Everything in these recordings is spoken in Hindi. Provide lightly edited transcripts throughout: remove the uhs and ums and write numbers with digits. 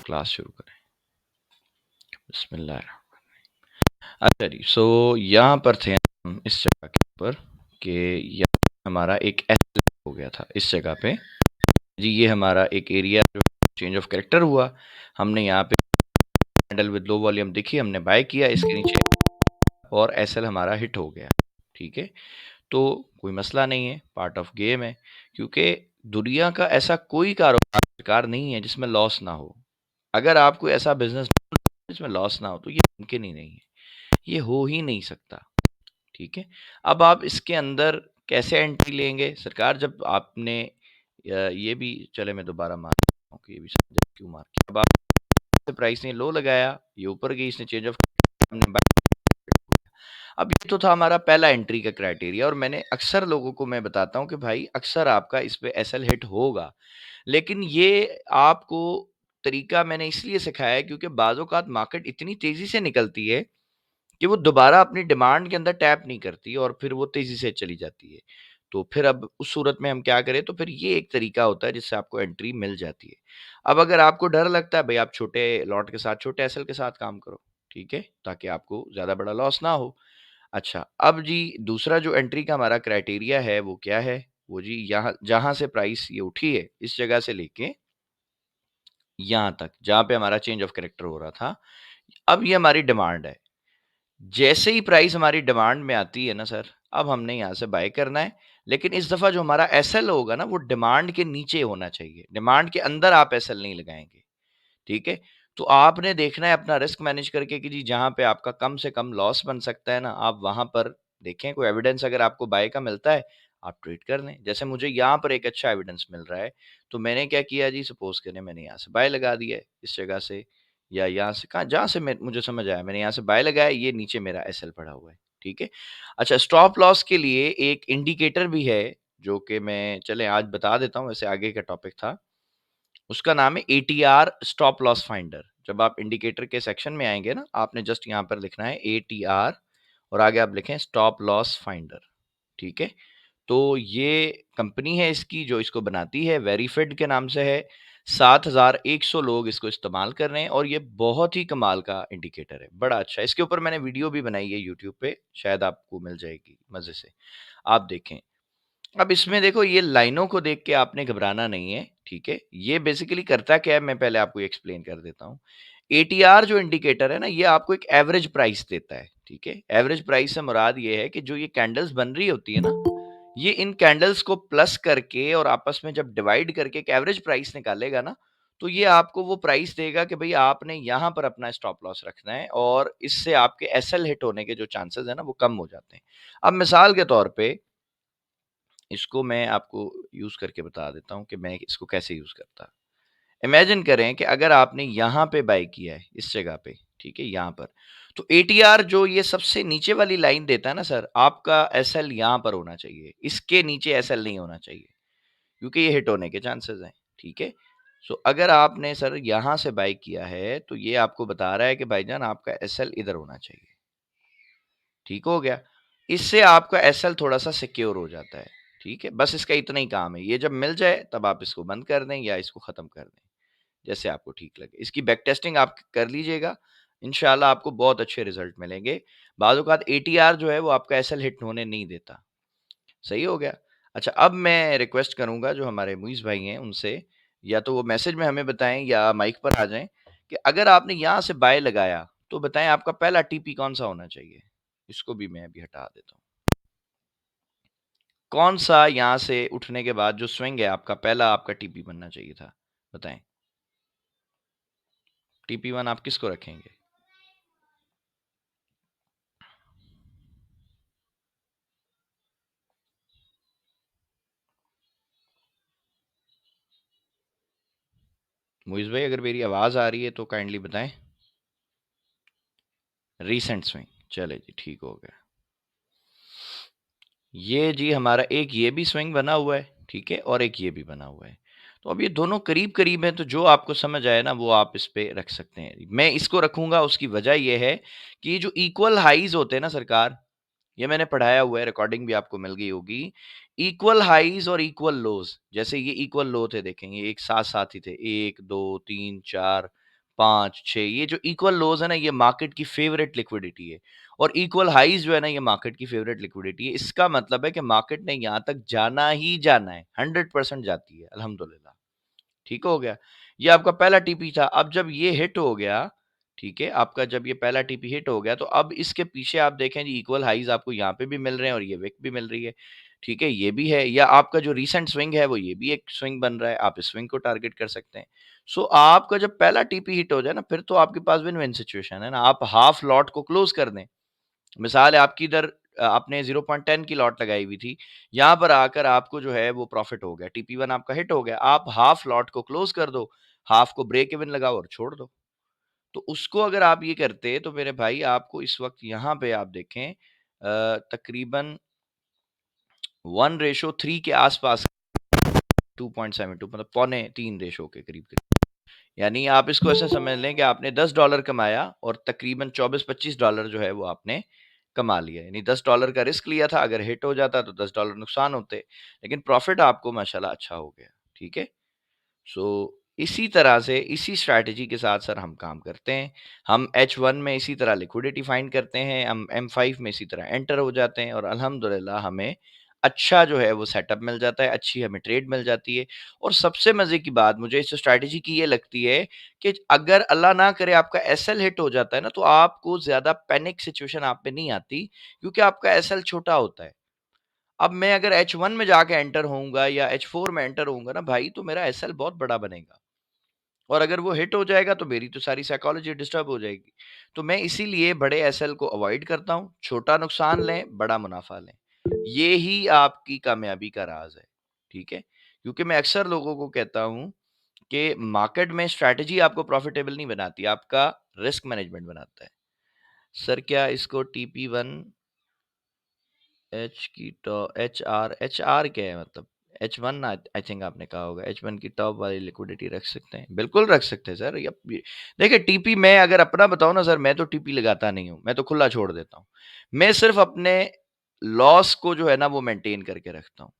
क्लास शुरू करें। बिस्मिल्लाह। अच्छा जी, सो यहाँ पर थे हम इस जगह के ऊपर कि यहाँ हमारा एक एस हो गया था इस जगह पे जी। ये हमारा एक एरिया जो चेंज ऑफ कैरेक्टर हुआ, हमने यहाँ पे कैंडल विद लो वॉल्यूम देखी, हमने बाय किया इसके नीचे और एसएल हमारा हिट हो गया। ठीक है, तो कोई मसला नहीं है, पार्ट ऑफ गेम है, क्योंकि दुनिया का ऐसा कोई कारोबार नहीं है जिसमें लॉस ना हो। अगर आप कोई ऐसा बिजनेस जिसमें लॉस ना हो तो ये मुमकिन ही नहीं है, ये हो ही नहीं सकता। ठीक है, अब आप इसके अंदर कैसे एंट्री लेंगे सरकार? जब आपने ये भी चले मैं दोबारा मार रहा हूँ कि ये भी क्यों मार किया। अब आप प्राइस ने लो लगाया, ये ऊपर गई, इसने चेंज ऑफ, हमने अब ये तो था हमारा पहला एंट्री का क्राइटेरिया। और मैंने अक्सर लोगों को मैं बताता हूँ कि भाई अक्सर आपका इस पे एसएल हिट होगा, लेकिन ये आपको तरीका मैंने इसलिए सिखाया है क्योंकि बाज़ औक़ात मार्केट इतनी तेज़ी से निकलती है कि वो दोबारा अपनी डिमांड के अंदर टैप नहीं करती और फिर वो तेज़ी से चली जाती है। तो फिर अब उस सूरत में हम क्या करें? तो फिर ये एक तरीका होता है जिससे आपको एंट्री मिल जाती है। अब अगर आपको डर लगता है, भई आप छोटे लॉट के साथ, छोटे एसएल के साथ काम करो, ठीक है? ताकि आपको ज़्यादा बड़ा लॉस ना हो। अच्छा, अब जी दूसरा जो एंट्री का हमारा क्राइटेरिया है वो क्या है? वो जी यहाँ जहाँ से प्राइस ये उठी है, इस जगह से लेके यहाँ तक, जहाँ पे हमारा चेंज ऑफ कैरेक्टर हो रहा था, अब ये हमारी डिमांड है। जैसे ही प्राइस हमारी डिमांड में आती है ना सर, अब हमने यहाँ से बाय करना है, लेकिन इस दफ़ा जो हमारा एसएल होगा ना, वो डिमांड के नीचे होना चाहिए। डिमांड के अंदर आप एसएल नहीं लगाएँगे, ठीक है? तो आपने देखना है अपना रिस्क मैनेज करके कि जी जहाँ पे आपका कम से कम लॉस बन सकता है ना, आप वहाँ पर देखें। कोई एविडेंस अगर आपको बाय का मिलता है, आप ट्रेड कर लें। जैसे मुझे यहाँ पर एक अच्छा एविडेंस मिल रहा है, तो मैंने क्या किया जी, सपोज़ करें मैंने यहाँ से बाय लगा दिया है, इस जगह से या यहाँ से, कहाँ जहाँ से मैं मुझे समझ आया, मैंने यहाँ से बाय लगाया, ये नीचे मेरा एसएल पड़ा हुआ है, ठीक है? अच्छा, स्टॉप लॉस के लिए एक इंडिकेटर भी है, जो कि मैं चलें आज बता देता हूँ, वैसे आगे का टॉपिक था। उसका नाम है एटीआर स्टॉप लॉस फाइंडर। जब आप इंडिकेटर के सेक्शन में आएँगे ना, आपने जस्ट यहाँ पर लिखना है एटीआर और आगे आप लिखें स्टॉप लॉस फाइंडर, ठीक है? तो ये कंपनी है इसकी जो इसको बनाती है, वेरीफिट के नाम से है। 7,100 लोग इसको इस्तेमाल कर रहे हैं और ये बहुत ही कमाल का इंडिकेटर है, बड़ा अच्छा है। इसके ऊपर मैंने वीडियो भी बनाई है यूट्यूब पे, शायद आपको मिल जाएगी मज़े से, आप देखें। अब इसमें देखो, ये लाइनों को देख के आपने घबराना नहीं है, ठीक है? ये बेसिकली करता क्या है, मैं पहले आपको एक्सप्लेन कर देता हूँ। एटीआर जो इंडिकेटर है ना, ये आपको एक एवरेज प्राइस देता है, ठीक है? एवरेज प्राइस से मुराद ये है कि जो ये कैंडल्स बन रही होती है ना, ये इन कैंडल्स को प्लस करके और आपस में जब डिवाइड करके एक एवरेज प्राइस निकालेगा ना, तो ये आपको वो प्राइस देगा कि भई आपने यहाँ पर अपना स्टॉप लॉस रखना है और इससे आपके एसएल हिट होने के जो चांसेस हैं ना, वो कम हो जाते हैं। अब मिसाल के तौर पे इसको मैं आपको यूज़ करके बता देता हूँ कि मैं इसको कैसे यूज़ करता। इमेजिन करें कि अगर आपने यहाँ पे बाय किया है, इस जगह पे, ठीक है? यहाँ पर, तो एटीआर जो ये सबसे नीचे वाली लाइन देता है ना सर, आपका एसएल यहाँ पर होना चाहिए, इसके नीचे एसएल नहीं होना चाहिए, क्योंकि ये हिट होने के चांसेस हैं, ठीक है? सो अगर आपने सर यहाँ से बाय किया है, तो ये आपको बता रहा है कि भाईजान आपका एसएल इधर होना चाहिए, ठीक हो गया? इससे आपका एसएल थोड़ा-सा सिक्योर हो जाता है, ठीक है? बस इसका इतना ही काम है, ये जब मिल जाए तब आप इसको बंद कर दें या इसको ख़त्म कर दें, जैसे आपको ठीक लगे। इसकी बैक टेस्टिंग आप कर लीजिएगा, इंशाल्लाह आपको बहुत अच्छे रिज़ल्ट मिलेंगे। बाज़ औक़ात एटीआर जो है वो आपका एसएल हिट होने नहीं देता, सही हो गया? अच्छा, अब मैं रिक्वेस्ट करूँगा जो हमारे मुइज़ भाई हैं उनसे, या तो वो मैसेज में हमें बताएँ या माइक पर आ जाएँ कि अगर आपने यहाँ से बाय लगाया, तो बताएँ आपका पहला टीपी कौन-सा होना चाहिए? इसको भी मैं अभी हटा देता हूँ। कौन-सा यहाँ से उठने के बाद जो स्विंग है आपका पहला आपका टीपी बनना चाहिए था? बताएँ। टीपी 1 आप किसको रखेंगे? मुइज़ भाई, अगर मेरी आवाज़ आ रही है तो काइंडली बताएँ। रीसेंट स्विंग, चलिए जी ठीक हो गया। ये जी हमारा एक ये भी स्विंग बना हुआ है, ठीक है? और एक ये भी बना हुआ है। तो अब ये दोनों करीब-करीब हैं, तो जो आपको समझ आए ना वो आप इस पे रख सकते हैं। मैं इसको रखूँगा, उसकी वजह ये है कि ये जो इक्वल हाइज़ होते हैं ना सरकार, ये मैंने पढ़ाया हुआ है, रिकॉर्डिंग भी आपको मिल गई होगी। इक्वल हाइज़ और इक्वल लोज़, जैसे ये इक्वल लो थे देखें, ये एक साथ-साथ ही थे, 1, 2, 3, 4, 5, 6 ये जो इक्वल लोज़ है ना, ये मार्केट की फ़ेवरेट लिक्विडिटी है और इक्वल हाइज़ जो है ना, ये मार्केट की फ़ेवरेट लिक्विडिटी है। इसका मतलब है कि मार्केट ने यहाँ तक जाना ही जाना है, 100% जाती है, अल्हम्दुलिल्लाह। ठीक हो गया। ये आपका पहला टीपी था। अब जब ये हिट हो गया, ठीक है? आपका जब ये पहला टीपी हिट हो गया, तो अब इसके पीछे आप देखें जी इक्वल हाइज़ आपको यहाँ पे भी मिल रहे हैं और ये विक भी मिल रही है। ठीक है? ये भी है या आपका जो रीसेंट स्विंग है, वो ये भी एक स्विंग बन रहा है। आप इस स्विंग को टारगेट कर सकते हैं। सो आपका जब पहला टीपी हिट हो जाए ना, फिर तो आपके पास विन-विन सिचुएशन है ना। आप हाफ लॉट को क्लोज़ कर दें। मिसाल है आपकी इधर आपने 0.10 की लॉट लगाई हुई थी, यहाँ पर आकर आपको जो है वो प्रॉफ़िट हो गया, टीपी-1 आपका हिट हो गया, आप हाफ लॉट को क्लोज़ कर दो, हाफ को ब्रेक इवन लगाओ और छोड़ दो। तो उसको अगर आप ये करते तो मेरे भाई आपको इस वक़्त यहाँ पे आप देखें तकरीबन 1:3 के आस-पास 2.72 मतलब पौने 3 रेशो के करीब-करीब। यानी आप इसको ऐसे समझ लें कि आपने $10 कमाया और तकरीबन $24-25 जो है वो आपने कमा लिया। यानी $10 का रिस्क लिया था, अगर हिट हो जाता तो $10 नुकसान होते, लेकिन प्रॉफ़िट आपको माशाल्लाह अच्छा हो गया। ठीक है? सो इसी तरह से इसी स्ट्रैटेजी के साथ सर हम काम करते हैं। हम H1 में इसी तरह लिक्विडिटी फाइंड करते हैं, हम M5 में इसी तरह एंटर हो जाते हैं और अल्हम्दुलिल्लाह हमें अच्छा जो है वो सेटअप मिल जाता है, अच्छी हमें ट्रेड मिल जाती है। और सबसे मज़े की बात मुझे इस स्ट्रैटेजी की ये लगती है कि अगर अल्लाह ना करे आपका एसएल हिट हो जाता है ना, तो आपको ज़्यादा पैनिक सिचुएशन आप पे नहीं आती, क्योंकि आपका एसएल छोटा होता है। अब मैं अगर H1 में जाके एंटर होऊँगा या H4 में एंटर होऊँगा ना भाई, तो मेरा एसएल बहुत बड़ा बनेगा और अगर वो हिट हो जाएगा तो मेरी तो सारी साइकोलॉजी डिस्टर्ब हो जाएगी। तो मैं इसीलिए बड़े एसएल को अवॉइड करता हूँ, छोटा नुकसान लें, बड़ा मुनाफ़ा लें। ये ही आपकी कामयाबी का राज़ है, ठीक है? क्योंकि मैं अक्सर लोगों को कहता हूँ कि मार्केट में स्ट्रैटेजी आपको प्रॉफ़िटेबल नहीं बनाती, आपका रिस्क मैनेजमेंट बनाता है। सर क्या इसको टीपी1 एच की टॉ एचआर एचआर क्या है मतलब? H1 आई थिंक आपने कहा होगा, H1 की टॉप वाली लिक्विडिटी रख सकते हैं। बिल्कुल रख सकते हैं सर। ये देखिए टीपी मैं अगर अपना बताऊँ ना सर, मैं तो टीपी लगाता नहीं हूँ, मैं तो खुला छोड़ देता हूँ। मैं सिर्फ़ अपने लॉस को जो है ना वो मेंटेन करके रखता हूँ,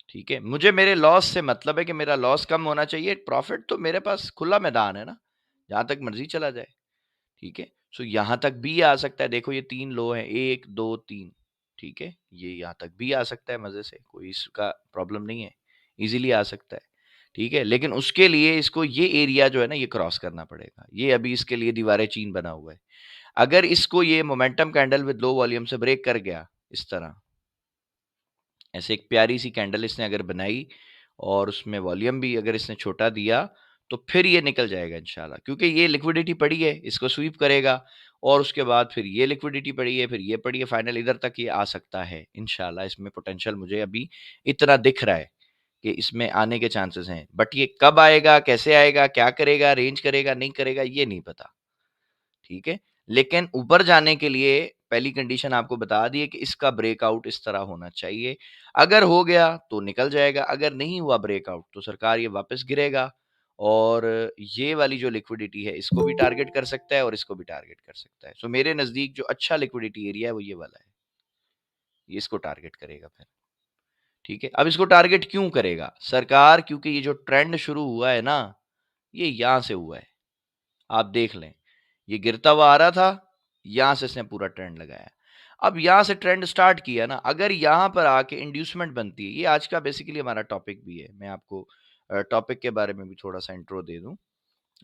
ठीक है? मुझे मेरे लॉस से मतलब है कि मेरा लॉस कम होना चाहिए, प्रॉफ़िट तो मेरे पास खुला मैदान है ना, जहाँ तक मर्ज़ी चला जाए। ठीक है? सो यहाँ तक भी आ सकता है, देखो ये 3 लो हैं 1, 2, 3 ठीक है? ये यहाँ तक भी आ सकता है मज़े से, कोई इसका प्रॉब्लम नहीं है, ईज़िली आ सकता है, ठीक है? लेकिन उसके लिए इसको ये एरिया जो है ना ये क्रॉस करना पड़ेगा, ये अभी इसके लिए दीवार चीन बना हुआ है। अगर इसको ये momentum candle with low volume से ब्रेक कर गया, इस तरह ऐसे एक प्यारी-सी कैंडल इसने अगर बनाई और उसमें वॉल्यूम भी अगर इसने छोटा दिया, तो फिर ये निकल जाएगा इंशाल्लाह, क्योंकि ये लिक्विडिटी पड़ी है, इसको स्वीप करेगा और उसके बाद फिर ये लिक्विडिटी पड़ी है, फिर ये पड़ी है, फाइनल इधर तक ये आ सकता है इंशाल्लाह। इसमें पोटेंशियल मुझे अभी इतना दिख रहा है कि इसमें आने के चांसेस हैं। बट ये कब आएगा, कैसे आएगा, क्या करेगा, रेंज करेगा, नहीं करेगा, ये नहीं पता। ठीक है? लेकिन ऊपर जाने के लिए पहली कंडीशन आपको बता दी है कि इसका ब्रेकआउट इस तरह होना चाहिए। अगर हो गया तो निकल जाएगा, अगर नहीं हुआ ब्रेकआउट तो सरकार ये वापस गिरेगा और ये वाली जो लिक्विडिटी है इसको भी टारगेट कर सकता है और इसको भी टारगेट कर सकता है। सो मेरे नज़दीक जो अच्छा लिक्विडिटी एरिया है वो ये वाला है। ये इसको टारगेट करेगा फिर। ठीक है? अब इसको टारगेट क्यों करेगा? सरकार क्योंकि ये जो ट्रेंड शुरू हुआ है ना, ये यहाँ से हुआ है। आप देख लें, ये गिरता हुआ आ रहा था, यहाँ से इसने पूरा ट्रेंड लगाया। अब यहाँ से ट्रेंड स्टार्ट किया ना, अगर यहाँ पर आके इंड्यूसमेंट बनती है, ये आज का बेसिकली हमारा टॉपिक भी है। मैं आपको टॉपिक के बारे में भी थोड़ा-सा इंट्रो दे दूँ।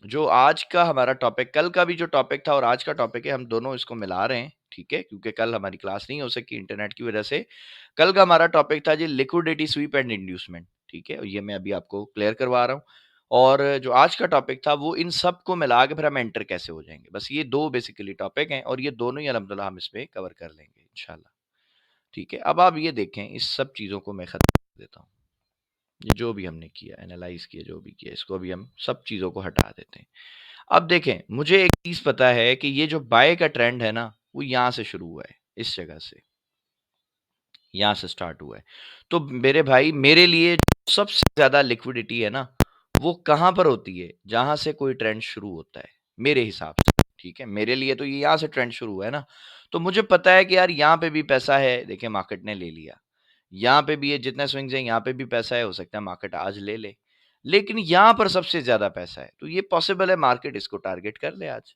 जो आज का हमारा टॉपिक कल का भी जो टॉपिक था और आज का टॉपिक है, हम दोनों इसको मिला रहे हैं, ठीक है? क्योंकि कल हमारी क्लास नहीं हो सकी इंटरनेट की वजह से। कल का हमारा टॉपिक था जी लिक्विडिटी स्वीप एंड इंड्यूसमेंट, ठीक है? और ये मैं अभी आपको क्लियर करवा रहा हूँ। और जो आज का टॉपिक था वो इन सब को मिला के फिर हम एंटर कैसे हो जाएँगे। बस ये 2 बेसिकली टॉपिक हैं और ये दोनों ही अल्हम्दुलिल्लाह हम इसमें कवर कर लेंगे इंशाल्लाह, ठीक है? अब आप ये देखें, इस सब चीज़ों को मैं ख़त्म कर देता हूँ। ये जो भी हमने किया, एनालाइज़ किया, जो भी किया, इसको अभी हम सब चीज़ों को हटा देते हैं। अब देखें, मुझे एक चीज़ पता है कि ये जो बाय का ट्रेंड है ना, वो यहाँ से शुरू हुआ है, इस जगह से, यहाँ से स्टार्ट हुआ है। तो मेरे भाई मेरे लिए सबसे ज़्यादा लिक्विडिटी है ना, वो कहाँ पर होती है? जहाँ से कोई ट्रेंड शुरू होता है, मेरे हिसाब से, ठीक है? मेरे लिए तो ये यहाँ से ट्रेंड शुरू हुआ है ना, तो मुझे पता है कि यार यहाँ पे भी पैसा है, देखिए मार्केट ने ले लिया। यहाँ पे भी ये जितने स्विंग्स हैं, यहाँ पे भी पैसा है, हो सकता है मार्केट आज ले ले। लेकिन यहां पर सबसे ज्यादा पैसा है, तो ये पॉसिबल है मार्केट इसको टारगेट कर ले आज।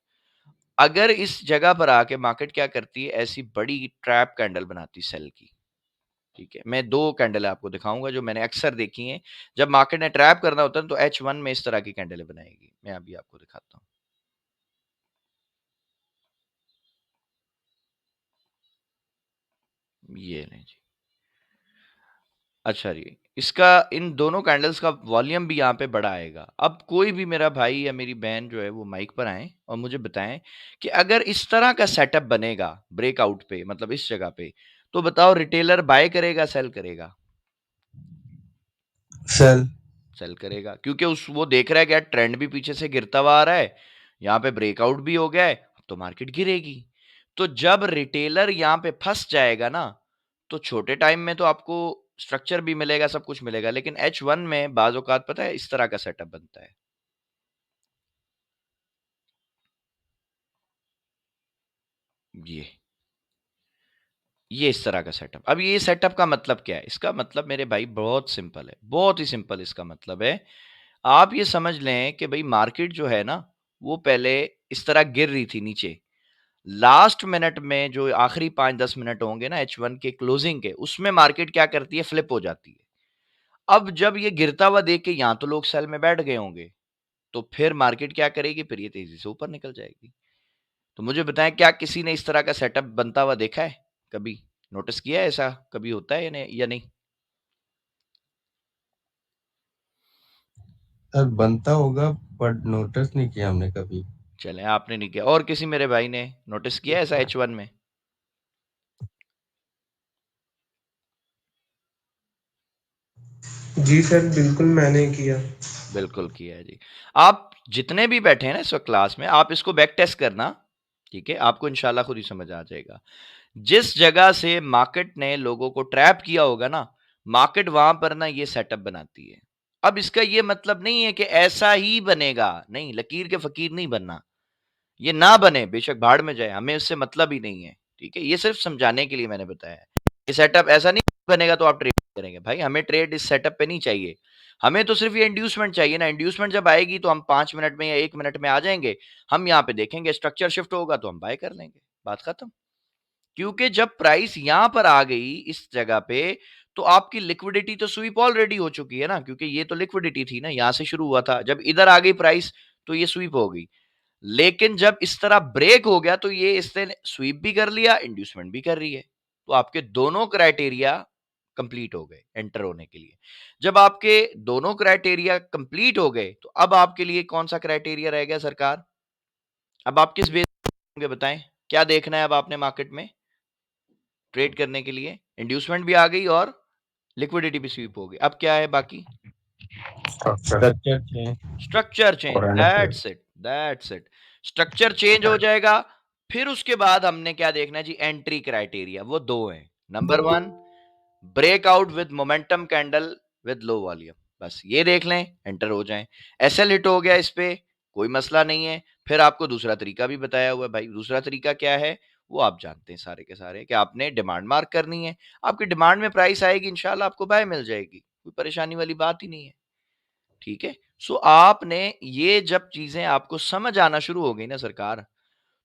अगर इस जगह पर आके मार्केट क्या करती है, ऐसी बड़ी ट्रैप कैंडल बनाती सेल की। ठीक है, मैं दो कैंडल आपको दिखाऊंगा जो मैंने अक्सर देखी हैं। जब मार्केट ने ट्रैप करना होता है तो H1 में इस तरह की कैंडल बनाएगी। मैं अभी आपको दिखाता हूं। ये नहीं जी। अच्छा जी, इसका इन दोनों कैंडल्स का वॉल्यूम भी यहाँ पे बड़ा आएगा। अब कोई भी मेरा भाई या मेरी बहन जो है वो माइक पर आए और मुझे बताएं कि अगर इस तरह का सेटअप बनेगा ब्रेकआउट पे, मतलब इस जगह पे, तो बताओ रिटेलर बाय करेगा सेल करेगा? सेल। सेल करेगा, क्योंकि उस वो देख रहा है कि यार ट्रेंड भी पीछे से गिरता हुआ आ रहा है, यहाँ पे ब्रेकआउट भी हो गया है, तो मार्केट गिरेगी। तो जब रिटेलर यहाँ पे फंस जाएगा ना, तो छोटे टाइम में तो आपको स्ट्रक्चर भी मिलेगा, सब कुछ मिलेगा, लेकिन H1 में बाज औकात पता है इस तरह का सेटअप बनता है। ये ये इस तरह का सेटअप। अब ये सेटअप का मतलब क्या है? इसका मतलब मेरे भाई बहुत सिंपल है, बहुत ही सिंपल। इसका मतलब है, आप ये समझ लें कि भाई मार्केट जो है ना, वो पहले इस तरह गिर रही थी नीचे। लास्ट मिनट में जो आखिरी 5-10 मिनट होंगे ना H1 के क्लोजिंग के, उसमें मार्केट क्या करती है, फ्लिप हो जाती है। अब जब ये गिरता हुआ देख के यहाँ तो लोग सेल में बैठ गए होंगे, तो फिर मार्केट क्या करेगी, फिर ये तेजी से ऊपर निकल जाएगी। तो मुझे बताएं, क्या किसी ने इस तरह का सेटअप बनता हुआ देखा है कभी? नोटिस किया है ऐसा कभी होता है या नहीं? सर बनता होगा, बट नोटिस नहीं किया हमने कभी। चले, आपने नहीं किया, और किसी मेरे भाई ने नोटिस किया है ऐसा H1 में? जी सर, बिल्कुल मैंने किया। बिल्कुल किया है जी। आप जितने भी बैठे हैं ना इस वक्त क्लास में, आप इसको बैक टेस्ट करना। ठीक है, आपको इंशाल्लाह खुद ही समझ आ जाएगा। जिस जगह से मार्केट ने लोगों को ट्रैप किया होगा ना, मार्केट वहां पर ना ये सेटअप बनाती है। अब इसका ये मतलब नहीं है कि ऐसा ही बनेगा, नहीं, लकीर के फकीर नहीं बनना। ये ना बने, बेशक भाड़ में जाए, हमें उससे मतलब ही नहीं है। ठीक है, ये सिर्फ समझाने के लिए मैंने बताया है। ये सेटअप ऐसा नहीं बनेगा तो आप ट्रेड करेंगे। भाई हमें ट्रेड इस सेटअप पे नहीं चाहिए। हमें तो सिर्फ ये इंड्यूसमेंट चाहिए ना। इंड्यूसमेंट जब आएगी तो हम 5 मिनट में या 1 मिनट में आ जाएंगे। हम यहाँ पे देखेंगे स्ट्रक्चर शिफ्ट होगा तो हम बाय कर लेंगे, बात खत्म। क्योंकि जब प्राइस यहां पर आ गई इस जगह पे, तो आपकी लिक्विडिटी तो स्वीप ऑलरेडी हो चुकी है ना, क्योंकि ये तो लिक्विडिटी थी ना, यहां से शुरू हुआ था। जब इधर आ गई प्राइस, तो ये स्वीप हो गई। लेकिन जब इस तरह ब्रेक हो गया, तो ये इसने स्वीप भी कर लिया, इंड्यूसमेंट भी कर रही है। तो आपके दोनों क्राइटेरिया कंप्लीट हो गए एंटर होने के लिए। जब आपके दोनों क्राइटेरिया कंप्लीट हो गए, तो अब आपके लिए कौन सा क्राइटेरिया रह गया सरकार? अब आप किस बेस होंगे बताएं? क्या देखना है अब आपने मार्केट में ट्रेड करने के लिए? इंड्यूसमेंट भी आ गई और लिक्विडिटी भी स्वीप हो गई। अब क्या है बाकी? Structure change structure change. और entry. That's it. Structure change हो जाएगा। फिर उसके बाद हमने क्या देखना है जी? Entry criteria. वो दो है। Number one, breakout with momentum candle with low volume. बस ये देख लें, एंटर हो जाएं। एसएल हिट हो गया इस पे, कोई मसला नहीं है। फिर आपको दूसरा तरीका भी बताया हुआ है भाई। दूसरा तरीका क्या है वो आप जानते हैं सारे के सारे, कि आपने डिमांड मार्क करनी है। आपकी डिमांड में प्राइस आएगी, इंशाल्लाह आपको बाय मिल जाएगी, कोई परेशानी वाली बात ही नहीं है। ठीक है। सो आपने ये जब चीजें आपको समझ आना शुरू हो गई ना सरकार,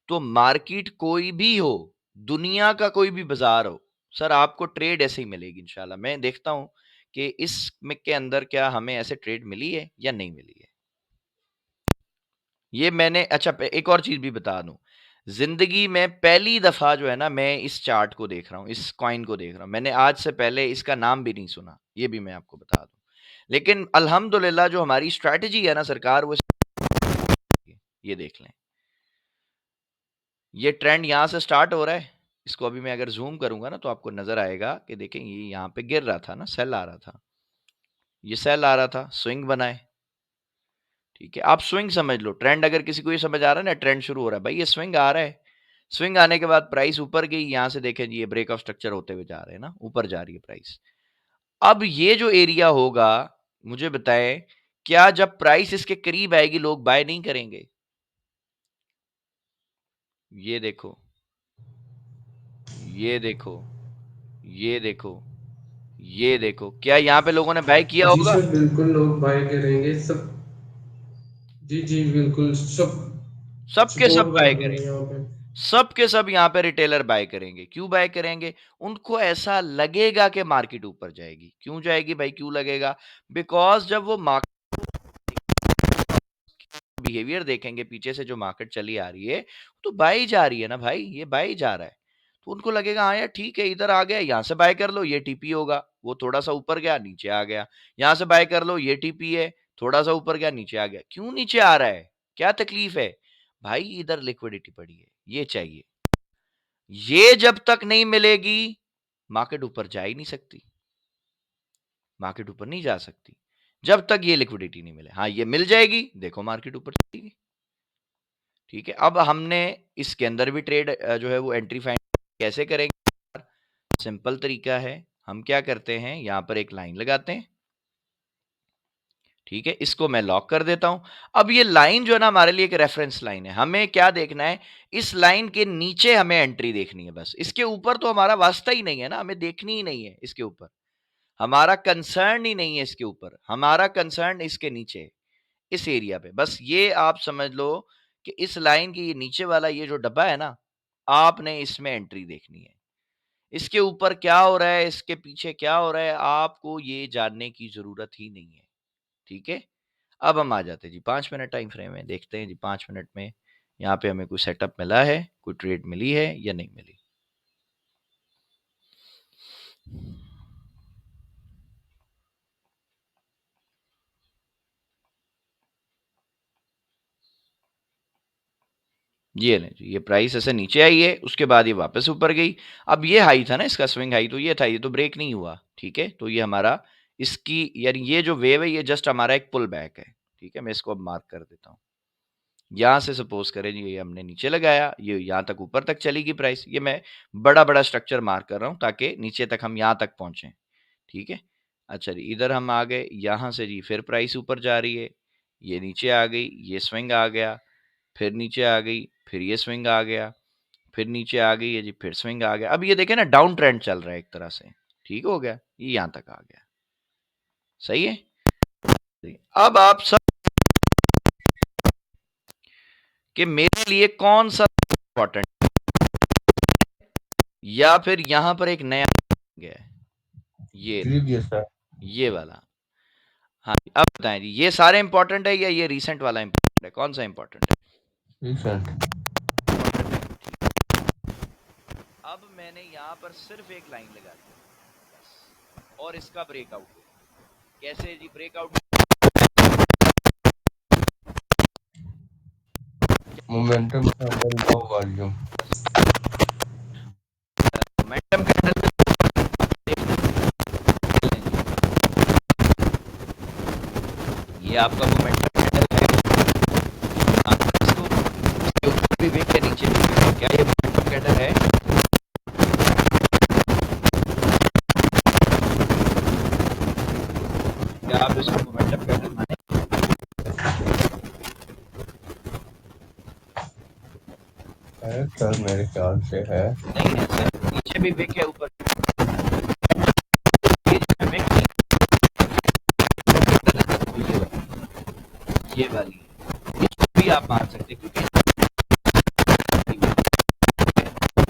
तो मार्केट कोई भी हो, दुनिया का कोई भी बाजार हो, सर आपको ट्रेड ऐसे ही मिलेगी इंशाल्लाह। मैं देखता हूं कि इस में के अंदर क्या हमें ऐसे ट्रेड मिली है या नहीं मिली है। ये मैंने, अच्छा एक और चीज भी बता दूं, जिंदगी में पहली दफा जो है ना, मैं इस चार्ट को देख रहा हूं, इस कॉइन को देख रहा हूं। मैंने आज से पहले इसका नाम भी नहीं सुना, ये भी मैं आपको बता दूं। लेकिन अल्हम्दुलिल्लाह जो हमारी स्ट्रैटेजी है ना सरकार, वो ये देख लें। ये ट्रेंड यहां से स्टार्ट हो रहा है। इसको अभी मैं अगर जूम करूंगा ना, तो आपको नजर आएगा कि देखें ये यहां पे गिर रहा था ना, सेल आ रहा था, ये सेल आ रहा था, स्विंग बनाए। ठीक है, आप स्विंग समझ लो। ट्रेंड अगर किसी को ये समझ आ रहा है ना, ट्रेंड शुरू हो रहा है, भाई ये स्विंग आ रहा है। स्विंग आने के बाद प्राइस ऊपर गई, यहां से देखें जी ये ब्रेक ऑफ स्ट्रक्चर होते हुए जा रहे हैं ना, ऊपर जा रही है प्राइस। अब ये जो एरिया होगा, मुझे बताएं, क्या जब प्राइस इसके करीब आएगी लोग बाय नहीं करेंगे? ये देखो, ये देखो, ये देखो, ये देखो, क्या यहाँ पे लोगों ने बाय किया जी होगा? सर, बिल्कुल लोग बाय करेंगे सब। जी जी बिल्कुल सब सबके सब सपोर्ट बाय कर रहे हैं करेंगे, यहाँ पे। सब के सब यहाँ पे रिटेलर बाय करेंगे। क्यों बाय करेंगे? उनको ऐसा लगेगा कि मार्केट ऊपर जाएगी। क्यों जाएगी भाई, क्यों लगेगा? बिकॉज जब वो मार्केट बिहेवियर देखेंगे, पीछे से जो मार्केट चली आ रही है, तो बाय ही जा रही है ना भाई, ये बाय ही जा रहा है। तो उनको लगेगा हाँ यार ठीक है, इधर आ गया, यहाँ से बाय कर लो, ये टीपी होगा। वो थोड़ा सा ऊपर गया, नीचे आ गया। यहाँ से बाय कर लो, ये टीपी है, थोड़ा सा ऊपर गया, नीचे आ गया। क्यों नीचे आ रहा है? क्या तकलीफ है? भाई इधर लिक्विडिटी पड़ी है, ये चाहिए। ये जब तक नहीं मिलेगी, मार्केट ऊपर जा ही नहीं सकती, मार्केट ऊपर नहीं जा सकती जब तक ये लिक्विडिटी नहीं मिले। हाँ ये मिल जाएगी, देखो मार्केट ऊपर चलेगी। ठीक है, अब हमने इसके अंदर भी ट्रेड जो है वो एंट्री फाइंड कैसे करेंगे? सिंपल तरीका है, हम क्या करते हैं, यहां पर एक लाइन लगाते हैं। ठीक है, इसको मैं लॉक कर देता हूं। अब ये लाइन जो है ना हमारे लिए एक रेफरेंस लाइन है। हमें क्या देखना है, इस लाइन के नीचे हमें एंट्री देखनी है बस। इसके ऊपर तो हमारा वास्ता ही नहीं है ना, हमें देखनी ही नहीं है इसके ऊपर, हमारा कंसर्न ही नहीं है इसके ऊपर, हमारा कंसर्न इसके नीचे है, इस एरिया पे। बस ये आप समझ लो कि इस लाइन के ये नीचे वाला ये जो डब्बा है ना, आपने इसमें एंट्री देखनी है। इसके ऊपर क्या हो रहा है, इसके पीछे क्या हो रहा है, आपको ये जानने की जरूरत ही नहीं है। ठीक है, अब हम आ जाते हैं जी 5 मिनट टाइम फ्रेम में, देखते हैं जी 5 मिनट में यहाँ पे हमें कोई सेटअप मिला है, कोई ट्रेड मिली है या नहीं मिली। ये लें जी, ये प्राइस ऐसे नीचे आई है, उसके बाद ये वापस ऊपर गई। अब ये हाई था ना, इसका स्विंग हाई तो ये था, ये तो ब्रेक नहीं हुआ। ठीक है, तो ये हमारा इसकी यानी ये जो वेव है ये जस्ट हमारा एक पुल बैक है। ठीक है, मैं इसको अब मार्क कर देता हूँ। यहाँ से सपोज करें जी ये हमने नीचे लगाया, ये यहाँ तक ऊपर तक चलेगी प्राइस। ये मैं बड़ा बड़ा स्ट्रक्चर मार्क कर रहा हूँ ताकि नीचे तक हम यहाँ तक पहुंचे। ठीक है, अच्छा जी इधर हम आ गए, यहाँ से जी फिर प्राइस ऊपर जा रही है, ये नीचे आ गई, ये स्विंग आ गया, फिर नीचे आ गई, फिर ये स्विंग आ गया, फिर नीचे आ गई है जी, फिर स्विंग आ गया। अब ये देखें ना, डाउन ट्रेंड चल रहा है एक तरह से। ठीक हो गया, ये यहाँ तक आ गया। सही है, अब आप सब कि मेरे लिए कौन सा इंपॉर्टेंट, या फिर यहां पर एक नया गया है ये वाला। हाँ अब बताएं जी, ये सारे इंपॉर्टेंट है या ये रिसेंट वाला इंपॉर्टेंट है, कौन सा इंपॉर्टेंट है? रिसेंट। अब मैंने यहाँ पर सिर्फ एक लाइन लगा दी बस, और इसका ब्रेकआउट। कैसे जी breakout? Momentum candle, low volume. Momentum candle ये आपका मोमेंटम कैंडल है। आप इसको इसके ऊपर भी वेक या नीचे भी वेक, क्या ये मोमेंटम कैंडल है? क्या आप इसको मोमेंटम कैंडल माने? है सर, मेरे ख्याल से है। नहीं है सर, नीचे भी वेक है, ऊपर ये जो है वेक नहीं, ये वाली इसको भी आप मान सकते हैं, क्योंकि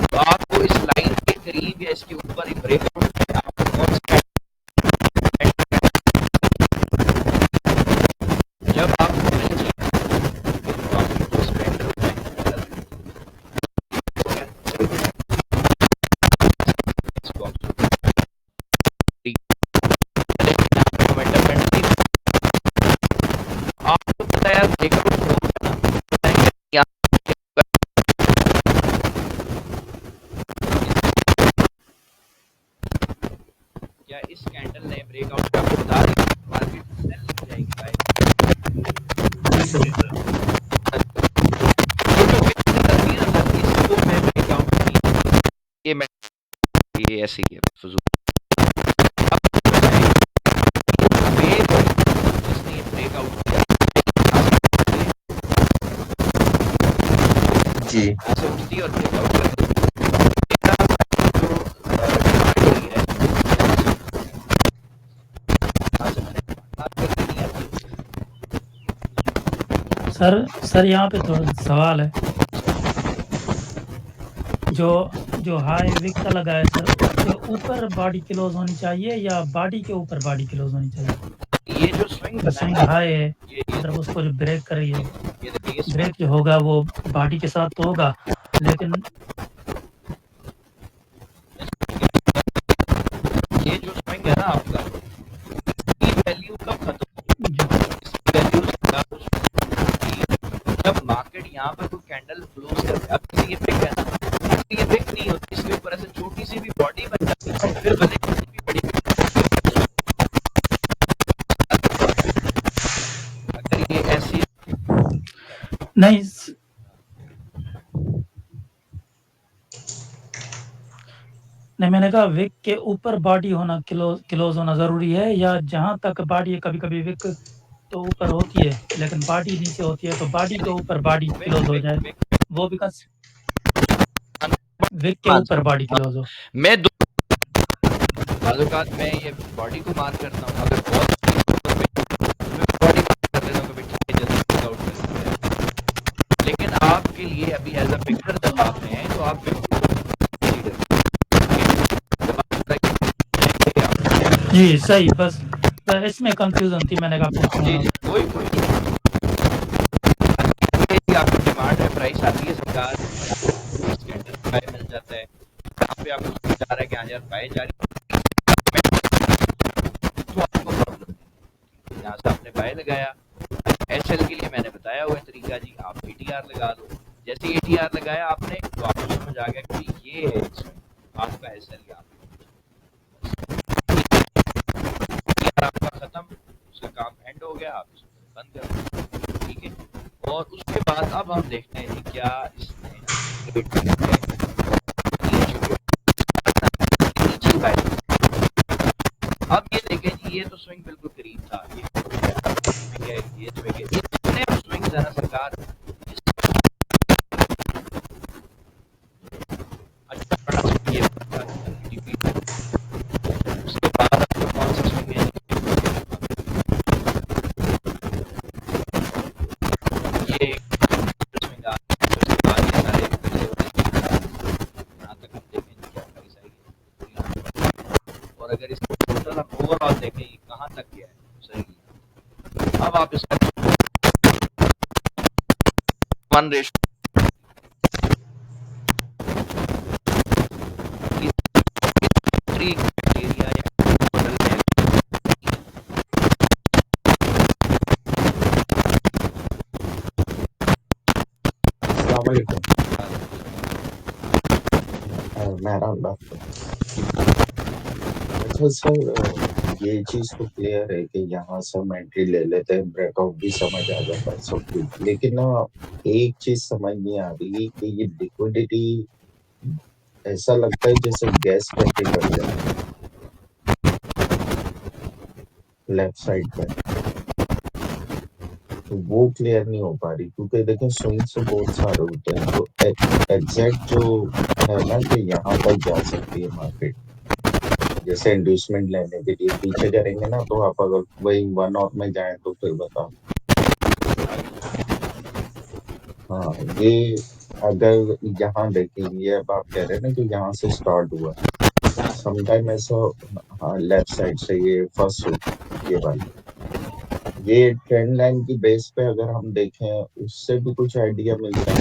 तो आपको इस लाइन के करीब या इसके ऊपर ही ब्रेकआउट है, आपको कौन सा जब आप मिल जाए तो आप उस पे एंटर हो जाएंगे। इसको आप मोमेंटम कैंडल आपको पता है यार, ब्रेकआउट होगा ना, बताएंगे यहाँ क्या इस कैंडल ने ब्रेकआउट का आपको बता दी, मार्केट सेल हो जाएगी भाई। जी सर। ये जो कैंडल करती है ना सर, इसको मैं ब्रेकआउट नहीं, ये मैं ये ऐसे ही है फजूल। अब वेव जिसने ये ब्रेकआउट किया जी। ऐसे उठती है और ब्रेकआउट करती है। मेरा जो डिमांड हुई है सर यहाँ पे थोड़ा सवाल है। जो हाई विक का लगा है सर, उसके ऊपर बॉडी क्लोज होनी चाहिए या बॉडी के ऊपर बॉडी क्लोज होनी चाहिए? ये जो स्विंग जो स्विंग हाई है, मतलब उसको जो ब्रेक कर रही है, ये देखिए ब्रेक जो होगा वो बॉडी के साथ तो होगा, लेकिन ये जो स्विंग है ना आपका, इसकी वैल्यू कब खत्म जो जब मार्केट यहाँ पर कोई कैंडल क्लोज करते अब जैसे ये पिक है ना, ये पिक नहीं होती, इसके ऊपर ऐसे छोटी सी भी बॉडी बन जाती है, फिर भले कितनी भी बड़ी अगर ये ऐसी नहीं नहीं, मैंने कहा विक के ऊपर बॉडी होना क्लोज होना जरूरी है, या जहां तक बॉडी, कभी कभी विक तो ऊपर होती है लेकिन बॉडी नीचे होती है, तो बॉडी के ऊपर बॉडी क्लोज हो जाए, वो भी विक के ऊपर बॉडी क्लोज हो। मैं बाज़-औक़ात मैं ये बॉडी को मार्क करता हूँ, अगर बहुत बॉडी कर लेता हूँ, कभी ठीक है जल्दी आउट कर सकते हैं, लेकिन आपके लिए अभी एज अ पिकर जब आप हैं तो आप जी सही, बस इसमें कंफ्यूजन थी, मैंने कहा पूछूंगा। कोई आपकी डिमांड है, प्राइस आती है, सरकार मिल जाता है, यहाँ पे आपको जा रहा है कि 1000 पाए जा रही है, तो आपको प्रॉब्लम है। यहाँ से आपने बाय लगाया, एसएल के लिए मैंने बताया हुआ है तरीका जी, आप एटीआर लगा लो, जैसे एटीआर लगाया आपने तो आपको समझ आ गया कि ये है आपका एसएल, आपका खत्म, उसका काम एंड हो गया, आप बंद कर, ठीक है। और उसके बाद अब हम देखते हैं क्या इसमें अब ये देखें जी, ये तो स्विंग बिल्कुल करीब था, ये स्विंग जरा सरकार अच्छा बड़ा ये उसके बाद आपको कौन सा स्विंग है, ये स्विंग आ उसके बाद ये सारे यहाँ तक हम देखें क्या प्राइस आएगी, और अगर इसको टोटल हम ओवरऑल देखें कहाँ तक गया है सही। अब आप इसका 1:3 एरिया है, बदल में अच्छा सर, ये चीज तो क्लियर है कि यहाँ से हम एंट्री ले लेते हैं, ब्रेकआउट भी समझ आ जाता है सब कुछ, लेकिन ना एक चीज समझ नहीं आ रही कि ये लिक्विडिटी ऐसा लगता है जैसे गैस करके बढ़ जाए लेफ्ट साइड पे, तो वो क्लियर नहीं हो पा रही, क्योंकि देखें स्विंग से बहुत सारे होते हैं, तो एग्जैक्ट जो है ना कि यहाँ तक जा सकती है मार्केट, जैसे इंड्यूसमेंट लेने के लिए पीछे करेंगे ना, तो आप अगर वही 1 और में जाएं तो फिर बताओ। हाँ, ये अगर यहाँ देखेंगे, अब आप कह रहे हैं ना कि यहाँ से स्टार्ट हुआ, समटाइम ऐसा, हाँ लेफ्ट साइड से ये फर्स्ट हुई, ये वाली, ये ट्रेंड लाइन की बेस पे अगर हम देखें उससे भी कुछ आइडिया मिलता है।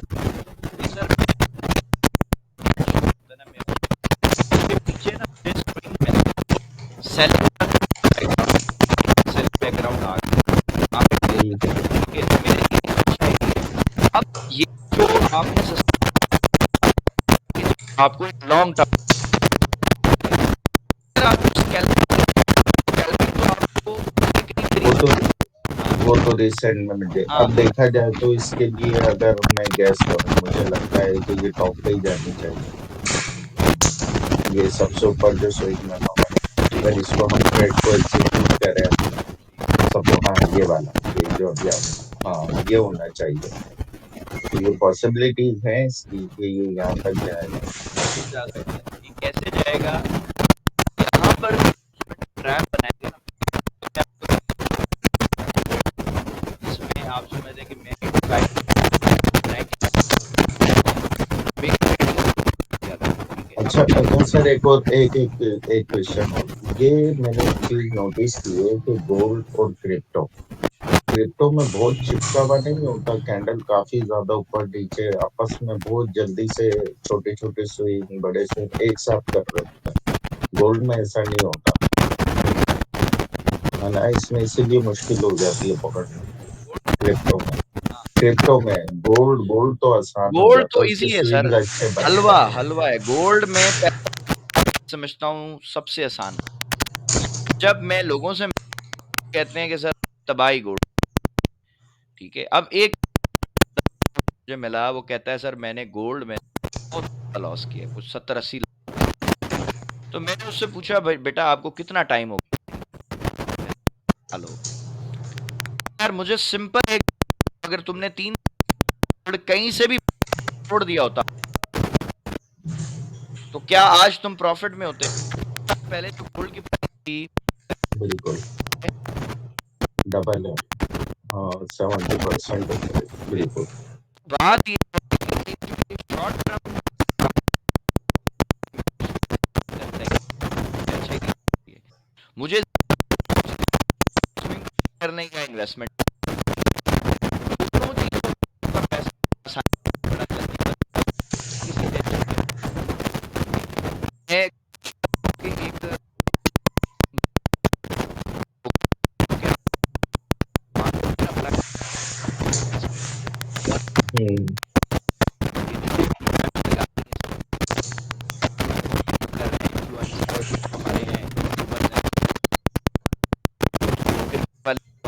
बैकग्राउंड आ अब ये जो आपने आपको एक लॉन्ग टर्म वो तो रिसेंट में मुझे अब देखा जाए तो इसके लिए अगर मैं गैस करूं, मुझे लगता है कि ये टॉप पे ही जानी चाहिए, ये सबसे ऊपर जो स्विंग बना हुआ है, अगर इसको हम ट्रेड को एग्जीक्यूट करें, सब हाँ ये वाला, ये जो अभी हाँ ये होना चाहिए, तो ये पॉसिबिलिटीज है इसकी कि ये यहाँ तक जाएगा, कैसे जाएगा, यहाँ पर ट्रैप बनाएंगे ना, इसमें आप समझ कि मैं अच्छा सर, एक क्वेश्चन और। ये मैंने एक चीज नोटिस की है कि गोल्ड और क्रिप्टो में बहुत चिपकावा नहीं होता, कैंडल काफी ज्यादा ऊपर नीचे आपस में बहुत जल्दी से छोटे छोटे स्विंग बड़े स्विंग एक साथ कर रहे हैं। गोल्ड में ऐसा नहीं होता है ना, इसमें इसीलिए मुश्किल हो जाती है पकड़ना। क्रिप्टो में गोल्ड गोल्ड तो आसान हो गोल्ड जाता तो है, उसके इजी है सर, स्विंग अच्छे बन हलवा जाते हैं। हलवा है। गोल्ड में समझता हूँ सबसे आसान है। जब मैं लोगों से कहते हैं कि सर तबाही गोल्ड, ठीक है। अब एक मुझे मिला, वो कहता है सर मैंने गोल्ड में बहुत लॉस किया, कुछ 70-80 लाख। तो मैंने उससे पूछा भाई बेटा आपको कितना टाइम हो गया? हेलो यार, मुझे सिंपल है, अगर तुमने 3 गोल्ड कहीं से भी तोड़ दिया होता तो क्या आज तुम प्रॉफिट में होते? पहले जो गोल्ड की प्राइस थी, बिल्कुल डबल है। हाँ 70% ऊपर है, बिल्कुल। बात ये शॉर्ट टर्म मुझे स्विंग करने का इन्वेस्टमेंट दोनों चीजों का पैसा आसानी से बड़ा जल्दी किसी टेंशन है कि एक हम्म हमारे हैं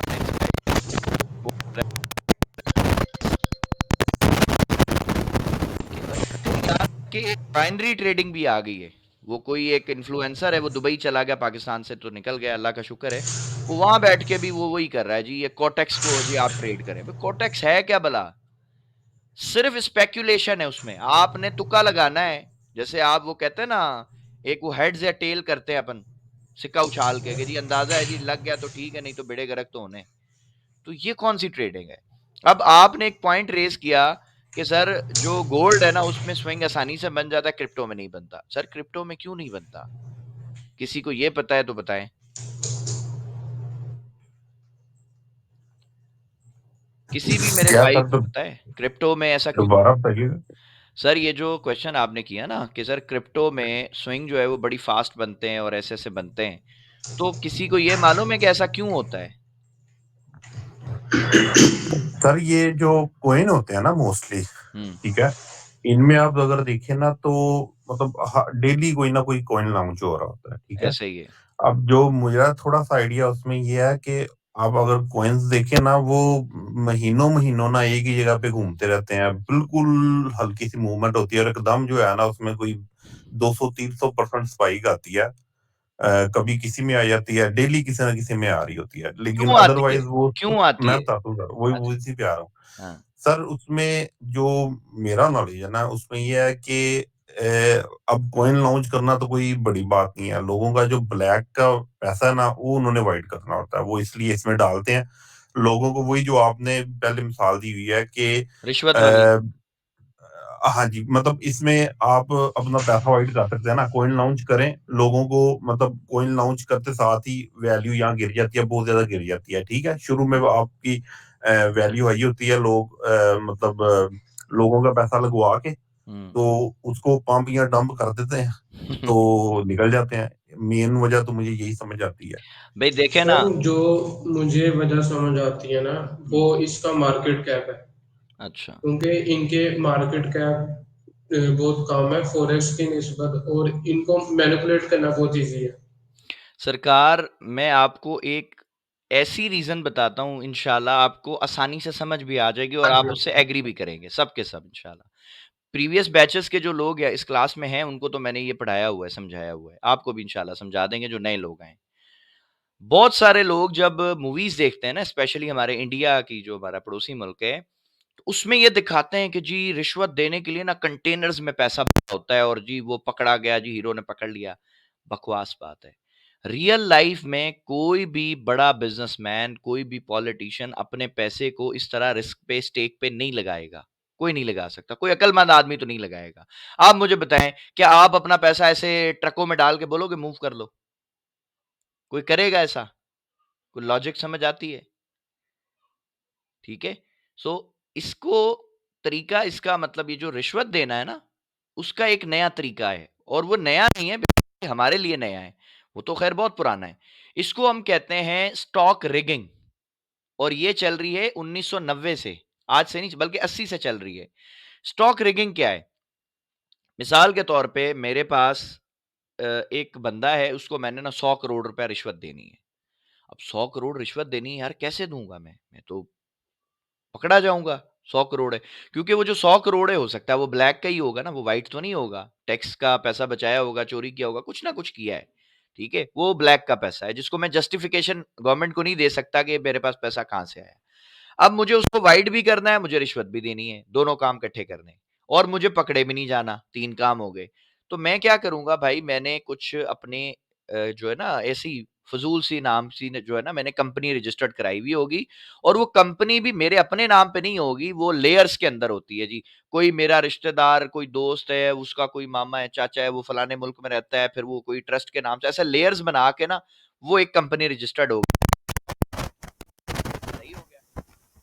कि एक बाइनरी ट्रेडिंग भी आ गई है। वो कोई एक इन्फ्लुएंसर है, वो दुबई चला गया, पाकिस्तान से तो निकल गया, अल्लाह का शुक्र है। वो वहां बैठ के भी वो वही कर रहा है जी, ये कोटेक्स को जी आप ट्रेड करें। कोटेक्स है क्या भला? सिर्फ स्पेक्यूलेशन है उसमें, आपने तुक्का लगाना है। जैसे आप वो कहते हैं ना, एक वो हेड्स या टेल करते हैं अपन, सिक्का उछाल के कि जी अंदाजा है जी लग गया तो ठीक है, नहीं तो बेड़े गर्क तो होने। तो ये कौन सी ट्रेडिंग है? अब आपने एक पॉइंट रेज किया कि सर जो गोल्ड है ना उसमें स्विंग आसानी से बन जाता है, क्रिप्टो में नहीं बनता। सर क्रिप्टो में क्यों नहीं बनता? किसी को ये पता है तो बताएं। किसी भी मेरे क्या भाई था को तो पता है क्रिप्टो में ऐसा क्यों? दोबारा पहले। सर ये जो क्वेश्चन आपने किया ना कि सर क्रिप्टो में स्विंग जो है वो बड़ी फास्ट बनते हैं और ऐसे ऐसे बनते हैं, तो किसी को ये मालूम है कि ऐसा क्यों होता है? सर ये जो कॉइन होते हैं ना मोस्टली, हम्म। ठीक है, इनमें आप अगर देखें ना तो मतलब डेली कोई ना कोई कॉइन लॉन्च हो रहा होता है, ठीक है। ऐसे ही है। अब जो मुझे थोड़ा सा आइडिया उसमें ये है कि आप अगर कॉइन्स देखें ना, वो महीनों महीनों ना एक ही जगह पे घूमते रहते हैं, बिल्कुल हल्की सी मूवमेंट होती है और एकदम जो है ना उसमें कोई 200-300% स्पाइक आती है। कभी किसी में आ जाती है, डेली किसी ना किसी में आ रही होती है, लेकिन क्यों आती है? अदरवाइज वो क्यों आती मैं है? बताता हूँ सर, वही अच्छा। वो इसी पे आ रहा हूँ। हाँ। सर उसमें जो मेरा नॉलेज है ना उसमें ये है कि अब कॉइन लॉन्च करना तो कोई बड़ी बात नहीं है, लोगों का जो ब्लैक का पैसा है ना वो उन्होंने वाइट करना होता है, वो इसलिए इसमें डालते हैं लोगों को। वही जो आपने पहले मिसाल दी हुई है कि रिश्वत वाली। हाँ जी, मतलब इसमें आप अपना पैसा वाइट कर सकते हैं ना, कॉइन लॉन्च करें लोगों को, मतलब कॉइन लॉन्च करते साथ ही वैल्यू यहाँ गिर जाती है, बहुत ज्यादा गिर जाती है, ठीक है। शुरू में आपकी वैल्यू आई होती है, लोग लोगों का पैसा लगवा के हम्म। तो उसको पंप या डंप कर देते हैं, तो निकल जाते हैं। मेन वजह तो मुझे यही समझ आती है। भाई देखे ना। सर जो मुझे वजह समझ आती है ना, वो इसका मार्केट कैप है। अच्छा। क्योंकि इनके मार्केट कैप बहुत कम है फॉरेक्स की निस्बत, और इनको मैनिपुलेट करना बहुत इजी है। सरकार, मैं आपको एक ऐसी रीजन बताता हूँ, इंशाल्लाह आपको आसानी से समझ भी आ जाएगी और आप उससे एग्री भी करेंगे, सब के सब इंशाल्लाह। प्रीवियस बैचेस के जो लोग या इस क्लास में हैं उनको तो मैंने ये पढ़ाया हुआ है, समझाया हुआ है, आपको भी इंशाल्लाह समझा देंगे जो नए लोग आए। बहुत सारे लोग जब मूवीज देखते हैं ना, स्पेशली हमारे इंडिया की जो हमारा पड़ोसी मुल्क है, तो उसमें ये दिखाते हैं कि जी रिश्वत देने के लिए ना कंटेनर्स में पैसा होता है और जी वो पकड़ा गया, जी हीरो ने पकड़ लिया। बकवास बात है। रियल लाइफ में कोई भी बड़ा बिजनेसमैन, कोई भी पॉलिटिशियन अपने पैसे को इस तरह रिस्क पे, स्टेक पे नहीं लगाएगा। कोई नहीं लगा सकता, कोई अक्लमंद आदमी तो नहीं लगाएगा। आप मुझे बताएं, क्या आप अपना पैसा ऐसे ट्रकों में डाल के बोलोगे मूव कर लो? कोई करेगा ऐसा? कोई लॉजिक समझ आती है? ठीक है। सो इसको तरीका, इसका मतलब ये जो रिश्वत देना है ना, उसका एक नया तरीका है, और वो नया नहीं है, हमारे लिए नया है, वो तो खैर बहुत पुराना है। इसको हम कहते हैं स्टॉक रिगिंग, और ये चल रही है 1990 से, आज से नहीं बल्कि 80 से चल रही है। स्टॉक रिगिंग क्या है? मिसाल के तौर पे मेरे पास एक बंदा है, उसको मैंने ना 100 करोड़ रुपया रिश्वत देनी है। अब 100 करोड़ रिश्वत देनी है यार, कैसे दूंगा मैं तो पकड़ा जाऊंगा। 100 करोड़ है, क्योंकि वो जो 100 करोड़ है, हो सकता है वो ब्लैक का ही होगा ना, वो व्हाइट तो नहीं होगा। टैक्स का पैसा बचाया होगा, चोरी किया होगा, कुछ ना कुछ किया है। ठीक है, वो ब्लैक का पैसा है जिसको मैं जस्टिफिकेशन गवर्नमेंट को नहीं दे सकता कि मेरे पास पैसा कहां से आया। अब मुझे उसको वाइट भी करना है, मुझे रिश्वत भी देनी है, दोनों काम इकट्ठे करने हैं, और मुझे पकड़े भी नहीं जाना, 3 काम हो गए। तो मैं क्या करूँगा भाई, मैंने कुछ अपने जो है ना ऐसी फ़िज़ूल सी नाम सी न जो है ना, मैंने कंपनी रजिस्टर्ड कराई हुई होगी, और वो कंपनी भी मेरे अपने नाम पे नहीं होगी, वो लेयर्स के अंदर होती है जी। कोई मेरा रिश्तेदार, कोई दोस्त है, उसका कोई मामा है, चाचा है, वो फलाने मुल्क में रहता है, फिर वो कोई ट्रस्ट के नाम से, ऐसे लेयर्स बना के ना, वो एक कंपनी रजिस्टर्ड होगी। सही हो गया।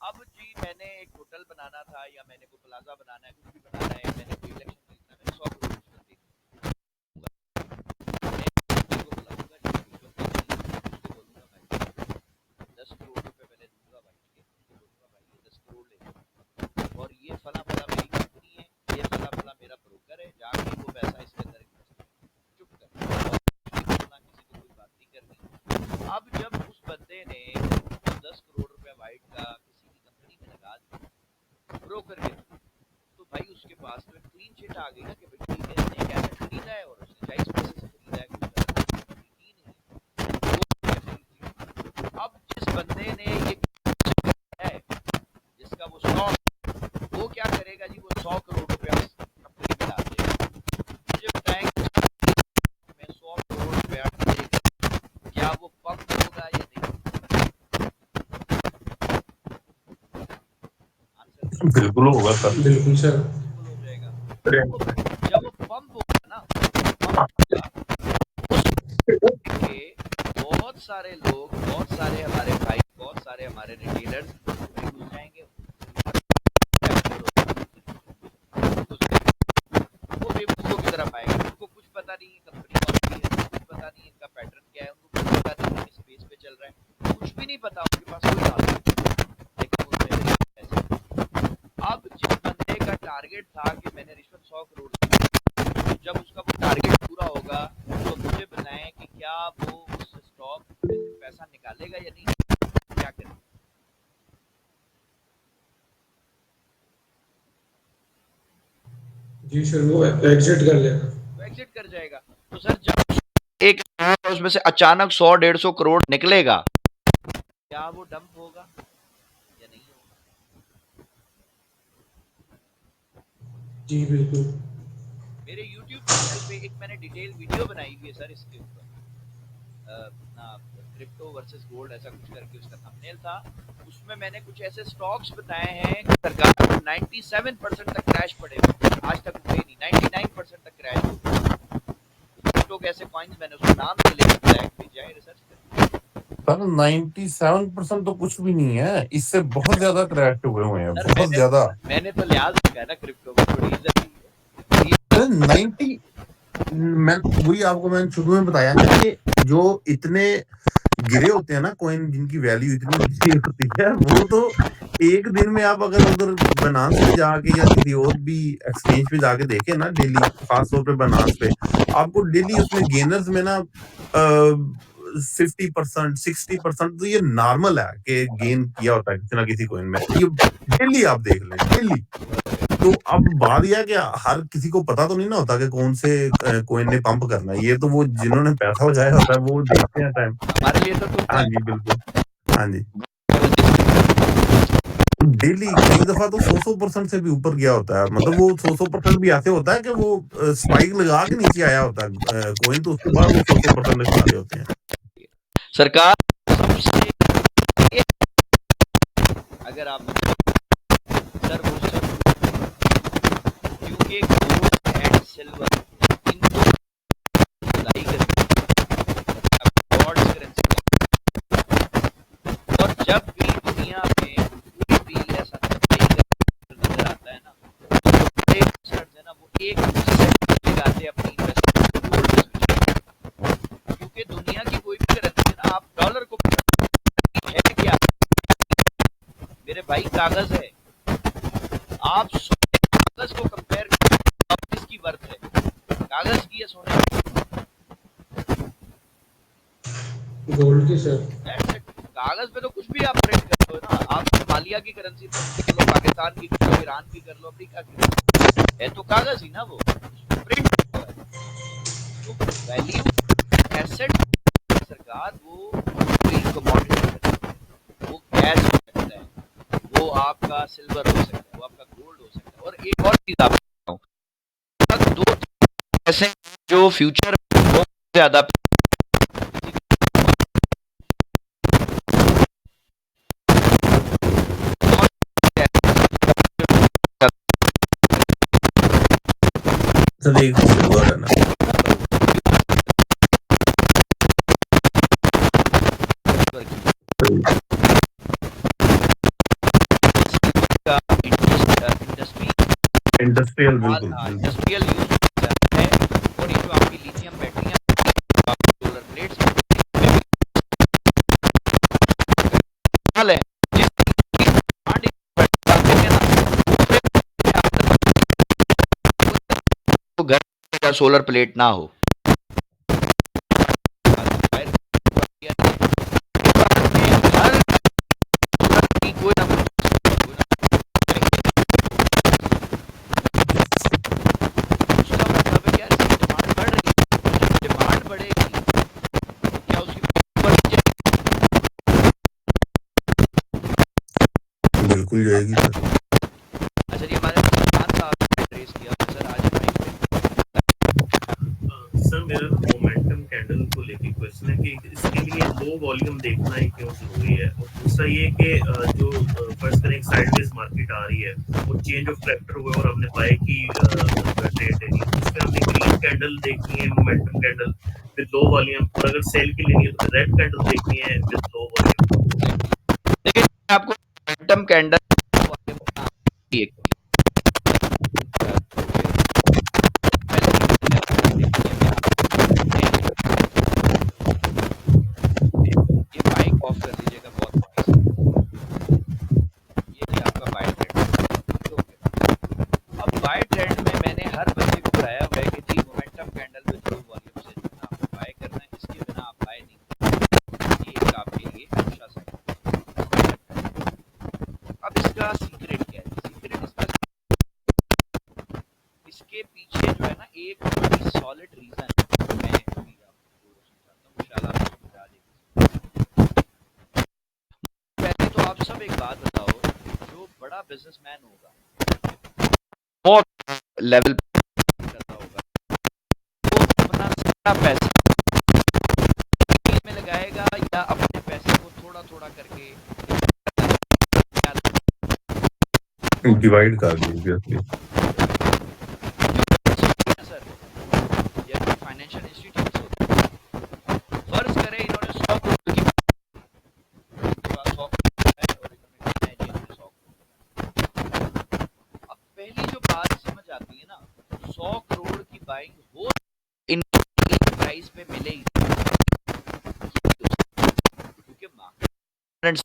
अब जी मैंने एक होटल बनाना था, या मैंने कोई प्लाजा बनाना है, कुछ भी बनाना है, मैंने कोई इलेक्शन जीतना है, मैंने 100 करोड़ रिश्वत दी। मैं किसी को बुलाऊंगा जो रिश्वत देगी, उसको बोलूंगा भाई 10 करोड़ रुपए मैंने दूंगा भाई के, उसको बोलूंगा भाई ये 10 करोड़ ले लो, और ये फला फला मेरी कंपनी है, ये फला फला मेरा ब्रोकर है, जाके वो पैसा इसके अंदर इन्वेस्ट कर। चुप कर, और किसी को बोलना, किसी को कोई बात नहीं करनी। अब जब उस बंदे ने 10 करोड़ रुपया वाइट का किसी की कंपनी में लगा दिया ब्रोकर के थ्रू, तो भाई उसके पास तो एक क्लीन चिट आ गई ना कि भाई ठीक है, इसने एक एसेट खरीदा है, और उसने 40 पैसे से खरीदा है, कोई गलत की नहीं है, वो चीज। अब जिस बंदे ने ये है, जिसका वो स्टॉक, वो क्या करेगा जी, वो 100 करोड़ रुपया उस कंपनी में डाल देगा। मुझे बताएं मैं 100 करोड़ रुपया डालेगा, क्या वो पंप होगा या नहीं? आंसर बिल्कुल होगा सर। बिल्कुल सर। बिल्कुल हो जाएगा। जब वो पंप होगा ना, पंप होगा, के बहुत सारे लोग, बहुत सारे हमारे भाई, बहुत सारे हमारे रिटेलर्स घुस जाएंगे, वो बेवकूफों की तरफ आएगा, उनको कुछ पता नहीं है कंपनी कौन सी है, कुछ पता नहीं इनका पैटर्न क्या है, उनको कुछ पता नहीं किस बेस पे चल रहा है, कुछ भी नहीं पता, उनके पास कोई नॉलेज नहीं, लेकिन वो पैसे। अब जिस बंदे का टारगेट था कि मैंने रिश्वत 100 करोड़ दी, जब उसका वो टारगेट पूरा होगा, तो मुझे बताएं कि क्या वो उस स्टॉक में से पैसा निकालेगा या नहीं, क्या करेगा? जी सर, वो एग्जिट कर लेगा। तो एग्जिट कर जाएगा। तो सर जब एक उसमें से अचानक 100-150 करोड़ निकलेगा, क्या वो डंप होगा या नहीं होगा? जी बिल्कुल। मेरे YouTube चैनल पे एक मैंने डिटेल वीडियो बनाई हुई है सर इसके ऊपर, अपना क्रिप्टो वर्सेस गोल्ड ऐसा कुछ करके उसका थंबनेल था। उसमें मैंने कुछ ऐसे स्टॉक्स बताए हैं कि सरकार को 97% तक क्रैश पड़े हुए, आज तक उठे नहीं, 99% तक क्रैश हो गए। क्रिप्टो के ऐसे कॉइन्स मैंने उसका नाम नहीं लिया, ब्लैक पे जाए रिसर्च कर। सर 97% तो कुछ भी नहीं है, इससे बहुत ज्यादा क्रैश हुए हुए हैं, सर बहुत ज्यादा। मैंने तो लिहाज रखा है ना क्रिप्टो में, थोड़ी इज्जत दी है। 90 मैं वही आपको मैंने शुरू में बताया ना कि जो इतने गिरे होते हैं ना कॉइन, जिनकी वैल्यू इतनी गिरी होती है, वो तो एक दिन में आप अगर उधर बनास पे जाके या किसी और भी एक्सचेंज पे जाके देखें ना, डेली खासतौर पे बनास पे, आपको डेली उसमें गेनर्स में ना 50%, 60%, तो ये नॉर्मल है कि गेन किया होता है किसी ना किसी कॉइन में, ये डेली आप देख लें, डेली। तो अब बात यह है कि हर किसी को पता तो नहीं ना होता कि कौन से कॉइन ने पंप करना है, ये तो वो जिन्होंने पैसा बचाया होता है वो देखते हैं टाइम। हमारे लिए तो हाँ जी, बिल्कुल। हाँ जी, डेली कई दफा तो 100% से भी ऊपर गया होता है, मतलब वो 100% भी ऐसे होता है कि वो स्पाइक लगा के नीचे आया होता है कॉइन, तो उसके बाद वो 100% निकला रहे होते हैं। सरकार सबसे अगर आप सर वो कागज है, आप सोने के कागज को कंपेयर करें, अब किसकी वर्थ है, कागज की या सोने की? गोल्ड की सर। कागज पे तो कुछ भी आप प्रिंट कर लो ना, आप सोमालिया की करेंसी प्रिंट कर लो, पाकिस्तान की कर लो, ईरान की कर लो, अमेरिका की कर लो, है तो कागज ही ना, वो प्रिंट तो वैल्यू एसेट सरकार वो कोई कमोडिटी है, वो कैश हो सकता है, वो आपका सिल्वर हो सकता है, वो आपका गोल्ड हो सकता है। और एक और चीज आप बताऊं, दो ऐसे जो फ्यूचर बहुत ज्यादा सर एक सिल्वर है ना, इंडस्ट्रियल बिल्कुल इंडस्ट्रियल यूज है। और ये जो आपकी लिथियम बैटरियां सोलर प्लेट्स है, तो घर का सोलर प्लेट ना हो, कोई ना डिमांड बढ़ेगी, क्या उसकी बिल्कुल जाएगी सर। अच्छा जी, हमारे खान साहब ने ट्रेस किया तो सर आज सर मेरा मोमेंटम कैंडल को लेके क्वेश्चन है कि इसके लिए लो वॉल्यूम देखना ही क्यों जरूरी है, और दूसरा ये कि जो फर्स्ट करें एक साइडवेज मार्केट आ रही है, वो चेंज ऑफ फैक्टर हुए और हमने बाय की ट्रेड लेनी है, उसमें हमने ग्रीन कैंडल देखनी है momentum candle with low volume, और अगर सेल की लेनी है तो रेड कैंडल देखनी है विद लो वॉल्यूम। देखिए आपको मोमेंटम कैंडल ये बाइक ऑफ कर दीजिएगा, बहुत ये नहीं आपका बाय ट्रेंड। अब बाय ट्रेंड में मैंने हर बंदे को बताया हुआ है कि जी momentum candle with low volume से आपको बाय करना है, इसके बिना आप बाय नहीं करेंगे, ये एक आपके लिए अच्छा सा है। अब इसका सीक्रेट क्या है? सीक्रेट इसके पीछे जो है ना एक बड़ी सॉलिड रीजन मैं अभी आपको समझाता हूँ, इंशाल्लाह आपको समझा देगी। पहले तो आप सब एक बात बताओ, जो बड़ा बिजनेसमैन होगा बहुत लेवल पे करता होगा, वो अपना सारा पैसा में लगाएगा या अपने पैसे को थोड़ा थोड़ा करके डिवाइड कर दीजिए सर, या फाइनेंशियल इंस्टीट्यूट होते हैं, फर्ज करें इन्होंने 100 करोड़ की 100 है और इन्होंने 100। अब पहली जो बात समझ आती है ना, 100 करोड़ की बाइंग हो इनकी एक प्राइस पे मिलेगी, क्योंकि मार्केट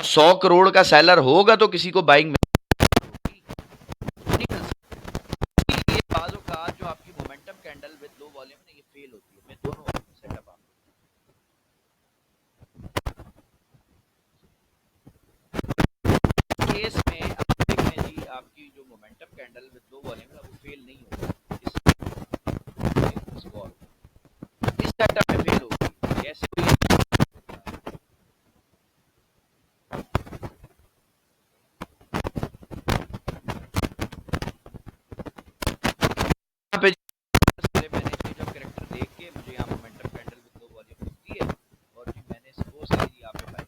100 करोड़ का सेलर होगा तो किसी को बाइंग ये बाजों का जो आपकी momentum candle with low volume में ये फेल होती है। मैं दोनों सेटअप आप केस में आप देखें जी, आपकी जो momentum candle with low volume है वो फेल नहीं होगी, इस सेटअप में फेल होगी। कैसे हुई? यहाँ पे मैंने जब कैरेक्टर देख के मुझे यहाँ momentum candle with low volume दिखती है और जी मैंने सपोज करी यहाँ पे बाय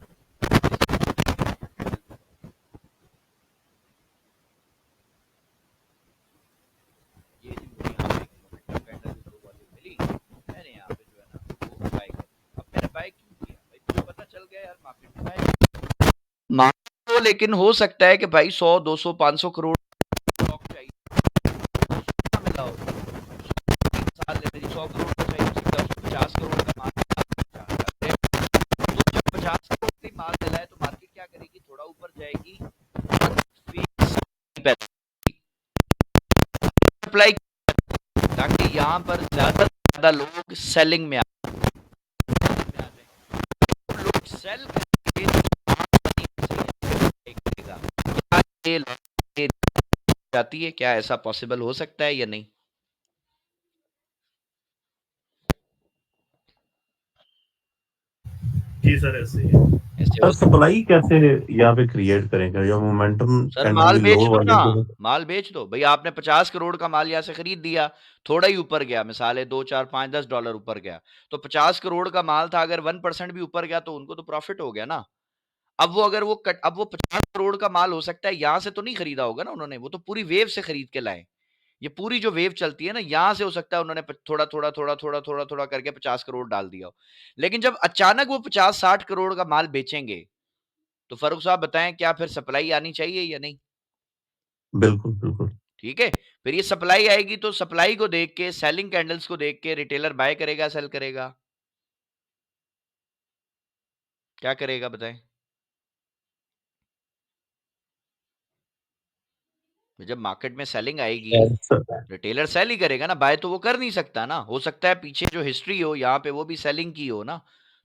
ये जी मुझे यहाँ पे momentum candle with low volume मिली, मैंने यहाँ पे जो है ना वो बाय कर। अब मैंने बाय क्यों किया भाई? मुझे पता चल गया यार मार्केट में बाय तो, लेकिन हो सकता है कि भाई 100 200 500 करोड़ स्टॉक चाहिए, मिला हो साल मेरी 100 करोड़ का चाहिए, 50 करोड़ का माल तो जब 50 करोड़ का माल मिला है तो मार्केट क्या करेगी? थोड़ा ऊपर जाएगी, यहाँ पर ज्यादा से ज्यादा लोग सेलिंग में आते हैं, लोग सेल करके जाती है, क्या ऐसा पॉसिबल हो सकता है या नहीं? जी सर, ऐसे ही है। ऐसे सर हो सप्लाई कैसे यहाँ पे क्रिएट करेंगे जब मोमेंटम सर, कैंडल माल भी बेच लोअर दो वाली ना, को? माल बेच दो भाई। आपने 50 करोड़ का माल यहाँ से खरीद दिया, थोड़ा ही ऊपर गया, मिसाल है 2 4 5 10 डॉलर ऊपर गया, तो 50 करोड़ का माल था, अगर 1% भी ऊपर गया तो उनको तो प्रॉफिट हो गया ना। अब वो 50 करोड़ का माल हो सकता है यहाँ से तो नहीं खरीदा होगा ना उन्होंने, वो तो पूरी वेव से खरीद के लाए। ये पूरी जो वेव चलती है ना, यहाँ से हो सकता है उन्होंने थोड़ा थोड़ा थोड़ा थोड़ा थोड़ा थोड़ा करके 50 करोड़ डाल दिया हो। लेकिन जब अचानक वो 50-60 करोड़ का माल बेचेंगे, तो फारूक साहब बताएं, क्या फिर सप्लाई आनी चाहिए या नहीं? बिल्कुल, बिल्कुल। ठीक है, फिर ये सप्लाई आएगी तो सप्लाई को देख के, सेलिंग कैंडल्स को देख के रिटेलर बाय करेगा, सेल करेगा? क्या करेगा बताएं? तो जब मार्केट में सेलिंग आएगी, रिटेलर सेल ही करेगा ना, बाय तो वो कर नहीं सकता ना। हो सकता है पीछे जो हिस्ट्री हो यहाँ पे वो भी सेलिंग की हो ना,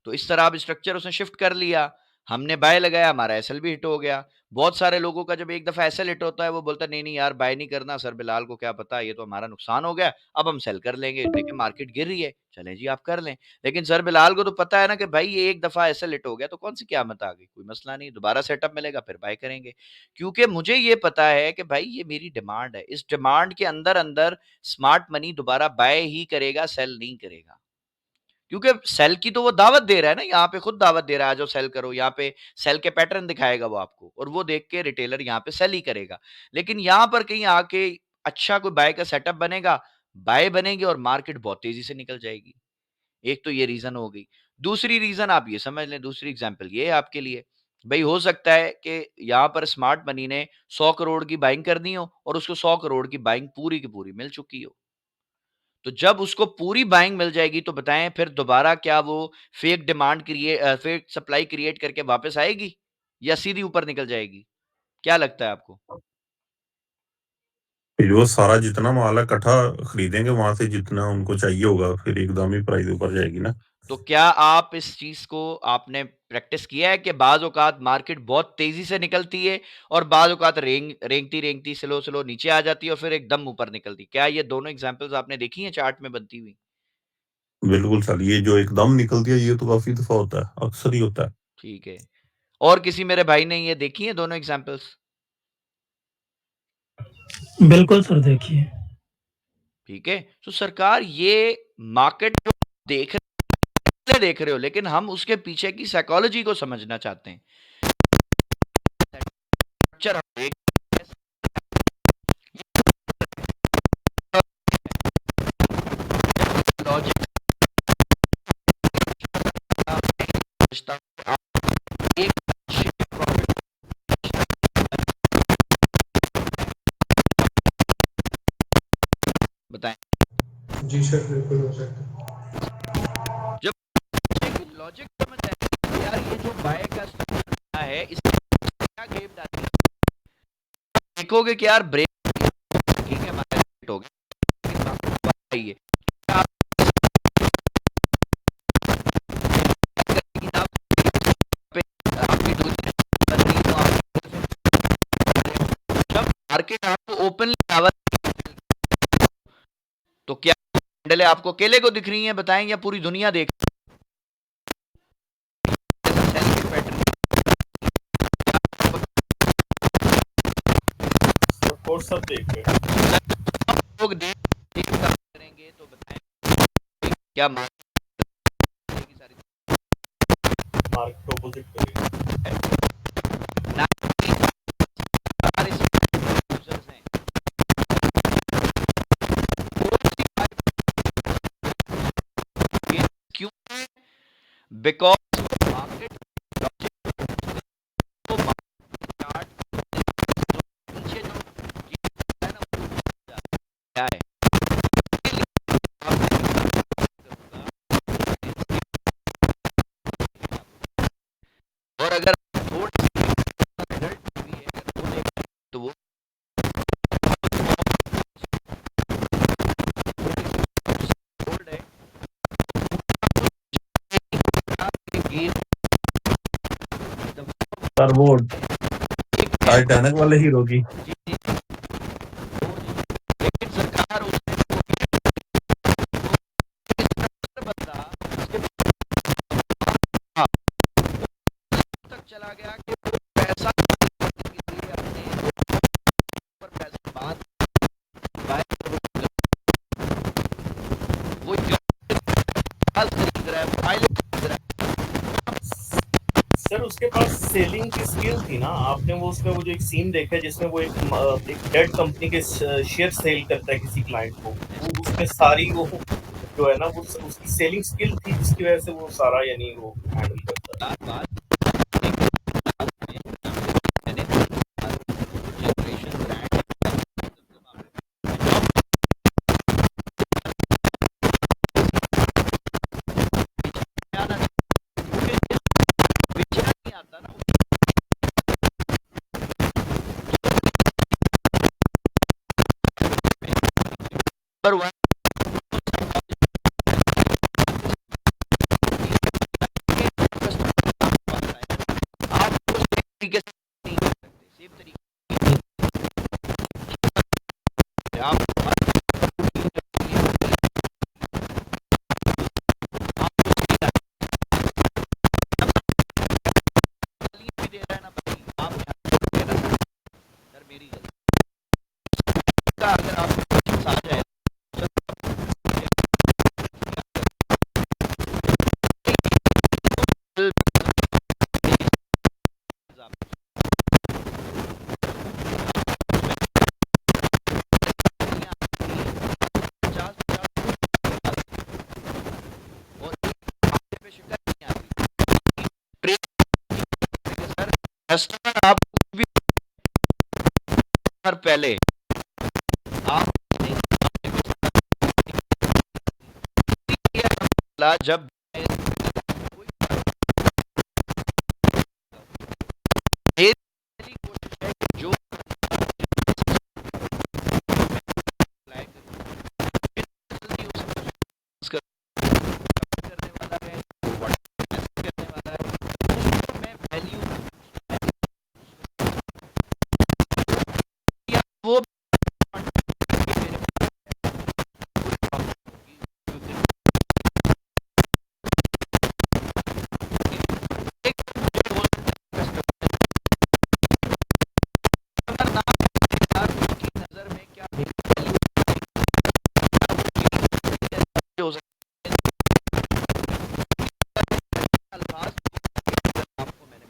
तो इस तरह अब स्ट्रक्चर उसने शिफ्ट कर लिया। हमने बाय लगाया, हमारा एसएल भी हिट हो गया। बहुत सारे लोगों का जब एक दफा एसएल हिट होता है, वो बोलता है नहीं नहीं यार, बाय नहीं करना, सर बिलाल को क्या पता, ये तो हमारा नुकसान हो गया, अब हम सेल कर लेंगे, देखें मार्केट गिर रही है, चलें जी आप कर लें। लेकिन सर बिलाल को तो पता है ना कि भाई ये एक दफा एसएल हिट हो गया तो कौन सी क़यामत आ गई, कोई मसला नहीं, दोबारा सेटअप मिलेगा फिर बाय करेंगे। क्योंकि मुझे ये पता है कि भाई ये मेरी डिमांड है, इस डिमांड के अंदर अंदर स्मार्ट मनी दोबारा बाय ही करेगा, सेल नहीं करेगा। क्योंकि सेल की तो वो दावत दे रहा है ना, यहाँ पे खुद दावत दे रहा है, आ जाओ सेल करो, यहाँ पे सेल के पैटर्न दिखाएगा वो आपको, और वो देख के रिटेलर यहाँ पे सेल ही करेगा। लेकिन यहाँ पर कहीं आके अच्छा कोई बाय का सेटअप बनेगा, बाय बनेगी और मार्केट बहुत तेजी से निकल जाएगी। एक तो ये रीजन हो गई। दूसरी रीजन आप ये समझ लें, दूसरी एग्जांपल ये है आपके लिए, भाई हो सकता है कि यहाँ पर स्मार्ट मनी ने 100 करोड़ की बाइंग करनी हो और उसको 100 करोड़ की बाइंग पूरी की पूरी मिल चुकी हो। तो जब उसको पूरी बाइंग मिल जाएगी तो बताएं फिर दोबारा क्या वो फेक सप्लाई क्रिएट करके वापस आएगी या सीधी ऊपर निकल जाएगी? क्या लगता है आपको? फिर वो सारा जितना माल है इकट्ठा खरीदेंगे वहां से, जितना उनको चाहिए होगा, फिर एकदम ही प्राइस ऊपर जाएगी ना। तो क्या आप इस चीज को आपने प्रैक्टिस किया है कि बाज औकात मार्केट बहुत तेजी से निकलती है और बाज औकात रेंगती रेंगती स्लो स्लो नीचे आ जाती है और फिर एकदम ऊपर निकलती? क्या ये दोनों एग्जांपल्स आपने देखी हैं चार्ट में बनती हुई? बिल्कुल सर, ये जो एकदम निकलती है ये तो काफी दफा होता है, अक्सर ही होता है। ठीक है, और किसी मेरे भाई ने ये देखी है दोनों एग्जांपल्स? बिल्कुल सर, देखिए। ठीक है, तो सरकार ये मार्केट जो देख रहे हो, लेकिन हम उसके पीछे की साइकोलॉजी को समझना चाहते हैं। लॉजिक बताएं। जी सर, बिल्कुल हो सकता है। जब लॉजिक समझ आए यार, ये जो बाय का स्ट्रक्चर है इसमें क्या गेम डाली है? देखोगे कि यार ब्रेक ठीक है, हमारा हिट हो गया, ये जब मार्केट आपको ओपनली तो क्या कैंडलें आपको अकेले को दिख रही हैं बताएं, या पूरी दुनिया देख और सब देख रहे हैं। लोग देख करेंगे तो बताएं क्या मार्केट की सारी मार्केट ऑपोजिट करेगा। ना सारे users हैं। ये क्यों है? बिकॉज मार्केट नीचे जो है ना, क्या है और अगर थोड़ी सी रिजल्ट भी है अगर वो देखें तो वो सर वो टाइटैनिक वाले हीरो की जी, जी, लेकिन सरकार उसमें बंदा उसके हाँ, तक चला गया कि वो पैसा के लिए अपने ऊपर पैसा बात वो जहाज खरीद रहा है, वो पायलट खरीद रहा है। सर उसके पास सेलिंग की स्किल थी ना। आपने वो उसमें वो जो एक सीन देखा है जिसमें वो एक डेड कंपनी के शेयर सेल करता है किसी क्लाइंट को, वो उसमें सारी वो जो है ना वो उसकी सेलिंग स्किल थी जिसकी वजह से वो सारा यानी वो हैंडल करता है। बात मैंने जनरेशन ब्रांड बेचना नहीं आता ना पर वह आप उसको सेम तरीके से नहीं कर सकते, सेम तरीके से आप भी दे रहा है ना भाई, आप सर मेरी गलती का अगर आप क्वेश्चंस आ जाए कस्टमर आप भी पहले आप जब मेरी कोशिश है कि जो करने वाला है करने वाला है उसको मैं वैल्यू वो नजर में क्या हो सकता अल्फाज आपको मैंने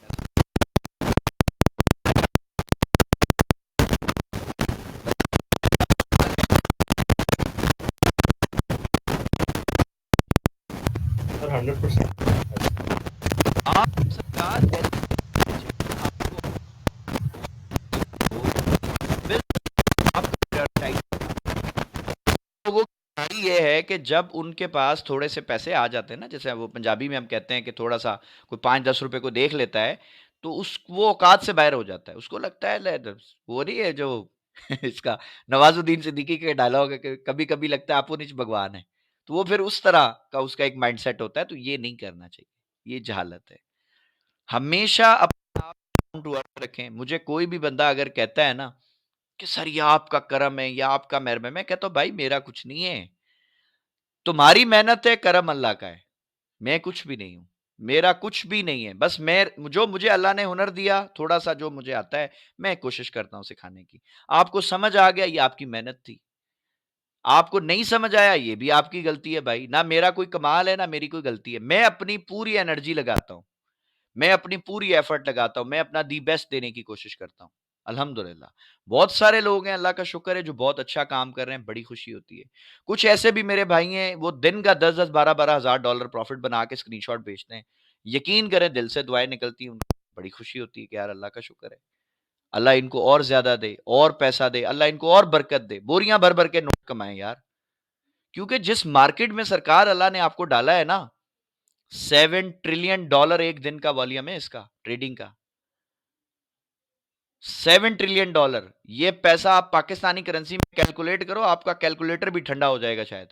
सर 100% आप सरकार लोगों की ये है कि जब उनके पास थोड़े से पैसे आ जाते हैं ना, जैसे वो पंजाबी में हम कहते हैं कि थोड़ा सा कोई 5-10 रुपए को देख लेता है तो उस वो औकात से बाहर हो जाता है, उसको लगता है वो नहीं है जो इसका नवाजुद्दीन सिद्दीकी के डायलॉग है कि कभी कभी लगता है आपो नीच भगवान है, तो वो फिर उस तरह का उसका एक माइंडसेट होता है। तो ये नहीं करना चाहिए, ये जहालत है। हमेशा अपने आप डाउन टू अर्थ रखें। मुझे कोई भी बंदा अगर कहता है ना कि सर ये आपका कर्म है या आपका मेहरम है, मैं कहता हूँ भाई मेरा कुछ नहीं है, तुम्हारी मेहनत है, कर्म अल्लाह का है, मैं कुछ भी नहीं हूं, मेरा कुछ भी नहीं है। बस मैं जो मुझे अल्लाह ने हुनर दिया थोड़ा सा जो मुझे आता है मैं कोशिश करता हूं सिखाने की। आपको समझ आ गया ये आपकी मेहनत थी, आपको नहीं समझ आया ये भी आपकी गलती है भाई, ना मेरा कोई कमाल है ना मेरी कोई गलती है। मैं अपनी पूरी एनर्जी लगाता हूं, मैं अपनी पूरी एफर्ट लगाता हूं, मैं अपना दी बेस्ट देने की कोशिश करता हूं। अल्हम्दुलिल्लाह बहुत सारे लोग हैं, अल्लाह का शुक्र है, जो बहुत अच्छा काम कर रहे हैं, बड़ी खुशी होती है। कुछ ऐसे भी मेरे भाई हैं वो दिन का 10-10 12-12 हज़ार डॉलर प्रॉफिट बना के स्क्रीनशॉट बेचते हैं। यकीन करें दिल से दुआएं निकलती हैं, उनको बड़ी खुशी होती है कि यार अल्लाह का शुक्र है, अल्लाह इनको और ज्यादा दे, और पैसा दे, अल्लाह इनको और बरकत दे, बोरियां भर भर के नोट कमाएं यार। क्योंकि जिस मार्केट में सरकार अल्लाह ने आपको डाला है ना, $7 ट्रिलियन एक दिन का वॉल्यूम है इसका ट्रेडिंग का। $7 ट्रिलियन, ये पैसा आप पाकिस्तानी करेंसी में कैलकुलेट करो, आपका कैलकुलेटर भी ठंडा हो जाएगा शायद।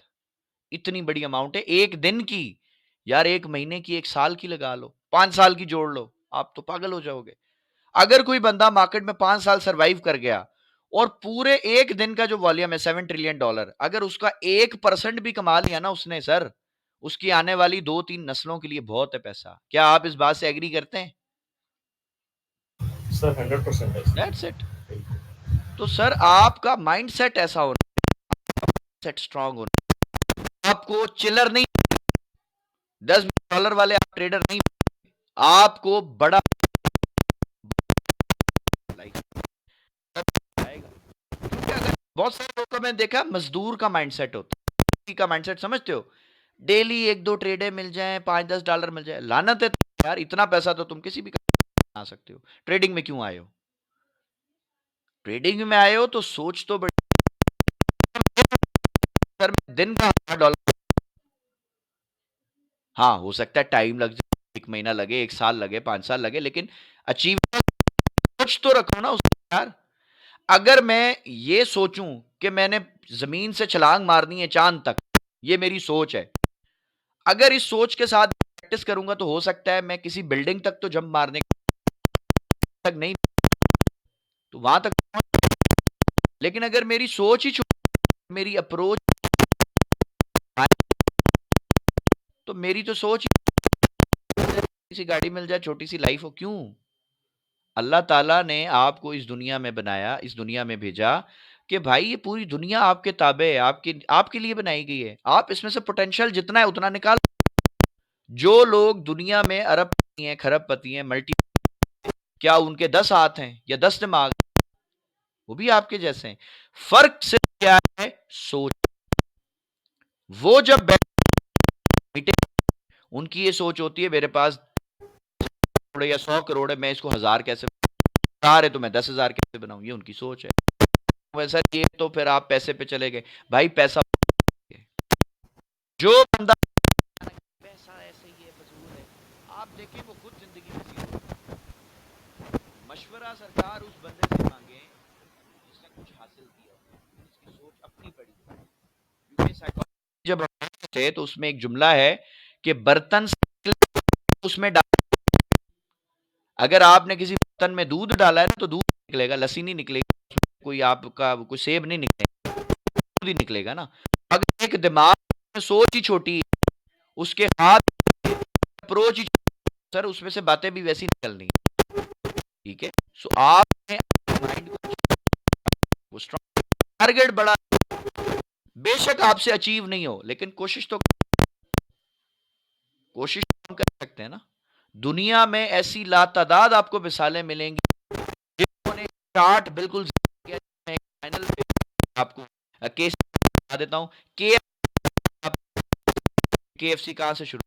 इतनी बड़ी अमाउंट है एक दिन की। यार एक महीने की, एक साल की लगा लो, 5 साल की जोड़ लो, आप तो पागल हो जाओगे। अगर कोई बंदा मार्केट में 5 साल सर्वाइव कर गया और पूरे एक दिन का जो वॉल्यूम है $7 ट्रिलियन, अगर उसका 1% भी कमा लिया ना उसने सर, उसकी आने वाली 2-3 नस्लों के लिए बहुत है पैसा। क्या आप इस बात से एग्री करते हैं? सर 100% है। That's it. तो सर आपका माइंडसेट ऐसा होना, सेट स्ट्रांग होना, आपको चिल्लर नहीं, $10 वाले आप ट्रेडर नहीं, आपको बड़ा आएगा। क्योंकि अगर बहुत सारे लोगों को मैंने देखा मजदूर का माइंडसेट होता है, का माइंडसेट समझते हो, डेली 1-2 ट्रेडे मिल जाए, $5-10 मिल जाए, लानत है यार, इतना पैसा तो तुम किसी भी आ सकते हो। ट्रेडिंग में क्यों आए हो? ट्रेडिंग में आए हो तो सोच तो बड़ी, सर दिन का $1000, हाँ हो सकता है टाइम लग जाए, 1 महीना लगे, 1 साल लगे, 5 साल लगे, लेकिन अचीव सोच तो रखो ना उसको यार। अगर मैं ये सोचूं कि मैंने जमीन से छलांग मारनी है चांद तक, ये मेरी सोच है, अगर इस सोच के साथ प्रैक्टिस करूंगा तो हो सकता है मैं किसी बिल्डिंग तक तो जंप मारने तक नहीं, तो वहां तक, लेकिन अगर मेरी सोच ही मेरी अप्रोच, तो मेरी तो सोच ही सी गाड़ी मिल जाए, छोटी सी लाइफ हो, क्यों? अल्लाह ताला ने आपको इस दुनिया में बनाया, इस दुनिया में भेजा कि भाई ये पूरी दुनिया आपके ताबे है, आपके लिए बनाई गई है। आप इसमें से पोटेंशियल जितना है उतना निकाल। जो लोग दुनिया में अरबपति हैं, खरबपति हैं, मल्टी, क्या उनके 10 हाथ हैं या 10 दिमाग? वो भी आपके जैसे हैं। फर्क सिर्फ क्या है? सोच। वो जब बैठे, उनकी ये सोच होती है मेरे पास करोड़ या 100 करोड़ है, मैं इसको 1000 कैसे, 1000 है तो मैं 10,000 कैसे बनाऊं, ये उनकी सोच है। वैसा ये तो फिर आप पैसे पे चले गए, भाई पैसा, जो बंदा पैसा ऐसे ही है, फजूल है, आप देखें वो खुद जिंदगी में जीरो। मशवरा सरकार उस बंदे से मांगे जिसने कुछ हासिल किया, जिसकी सोच अपनी पड़ी। क्योंकि साइकोलॉजी जब हम थे तो उसमें एक जुमला है कि बर्तन उसमें अगर आपने किसी बर्तन में दूध डाला है ना तो दूध निकलेगा, लस्सी नहीं निकलेगी, कोई आपका कोई सेब नहीं निकलेगा, दूध ही निकलेगा ना। अगर एक दिमाग में सोच ही छोटी है, उसके हाथ अप्रोच ही, सर उसमें से बातें भी वैसी निकलनी, ठीक है। सो आपने माइंड को स्ट्रांग, टारगेट बड़ा, बेशक आपसे अचीव नहीं हो लेकिन कोशिश तो हम कर सकते हैं ना। दुनिया में ऐसी लातादाद आपको मिसालें मिलेंगी जिन्होंने चार्ट बिल्कुल किया। मैं फाइनल आपको केस बता देता हूं। KFC कहां से शुरू,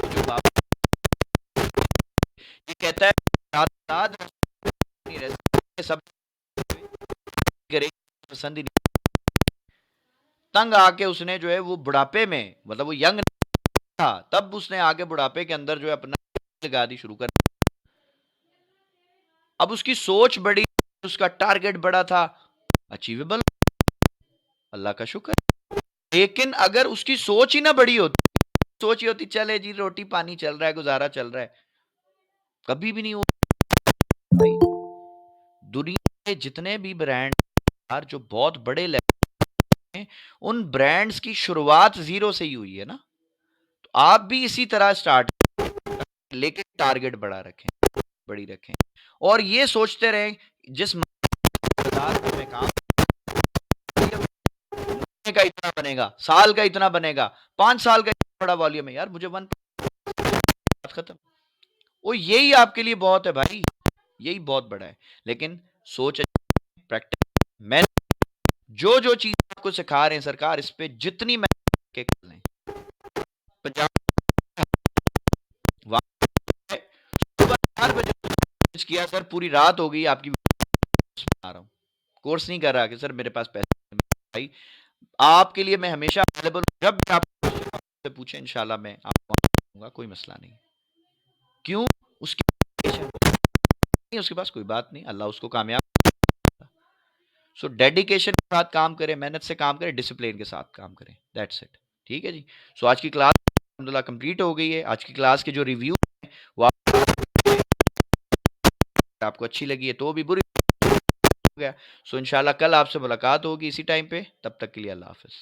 जो बाप ये कहता है लातादाद नहीं रह सब करेगी, पसंद ही नहीं। तंग आके उसने जो है वो बुढ़ापे में, मतलब वो यंग था तब उसने आगे बुढ़ापे के अंदर जो है अपना लगा दी शुरू कर। अब उसकी सोच बड़ी, उसका टारगेट बड़ा था, अचीवेबल, अल्लाह का शुक्र। लेकिन अगर उसकी सोच ही ना बड़ी होती, सोच ही होती चले जी रोटी पानी चल रहा है, गुजारा चल रहा है, कभी भी नहीं हो। दुनिया के जितने भी ब्रांड जो बहुत बड़े लेवल में, उन ब्रांड्स की शुरुआत जीरो से ही हुई है ना। तो आप भी इसी तरह स्टार्ट, लेकिन टारगेट बड़ा रखें, बड़ी रखें, और ये सोचते रहें जिस बाजार में काम का इतना बनेगा, साल का इतना बनेगा, 5 साल का इतना बड़ा वॉल्यूम है, यार मुझे 1 खत्म। वो यही आपके लिए बहुत है भाई, यही बहुत बड़ा है। लेकिन सोच, प्रैक्टिस, मैं जो जो चीज आपको सिखा रहे हैं सरकार, इस पे जितनी मेहनत के कर लें। पंजाब 4 बजे किया सर, पूरी रात हो गई आपकी, आ रहा हूँ, कोर्स नहीं कर रहा कि सर मेरे पास पैसे भाई, आपके लिए मैं हमेशा अवेलेबल, जब भी आप पूछे इंशाल्लाह मैं आपको दूंगा, कोई मसला नहीं। क्यों? उसकी उसके पास कोई बात नहीं, अल्लाह उसको कामयाब। सो डेडिकेशन के साथ काम करें, मेहनत से काम करें, डिसिप्लिन के साथ काम करें, दैट्स इट। ठीक है जी। सो आज की क्लास अल्हम्दुलिल्लाह कंप्लीट हो गई है। आज की क्लास के जो रिव्यू है वो आपको अच्छी लगी है तो भी बुरी हो गया। सो इंशाल्लाह कल आपसे मुलाकात होगी इसी टाइम पे, तब तक के लिए अल्लाह हाफ़िज़।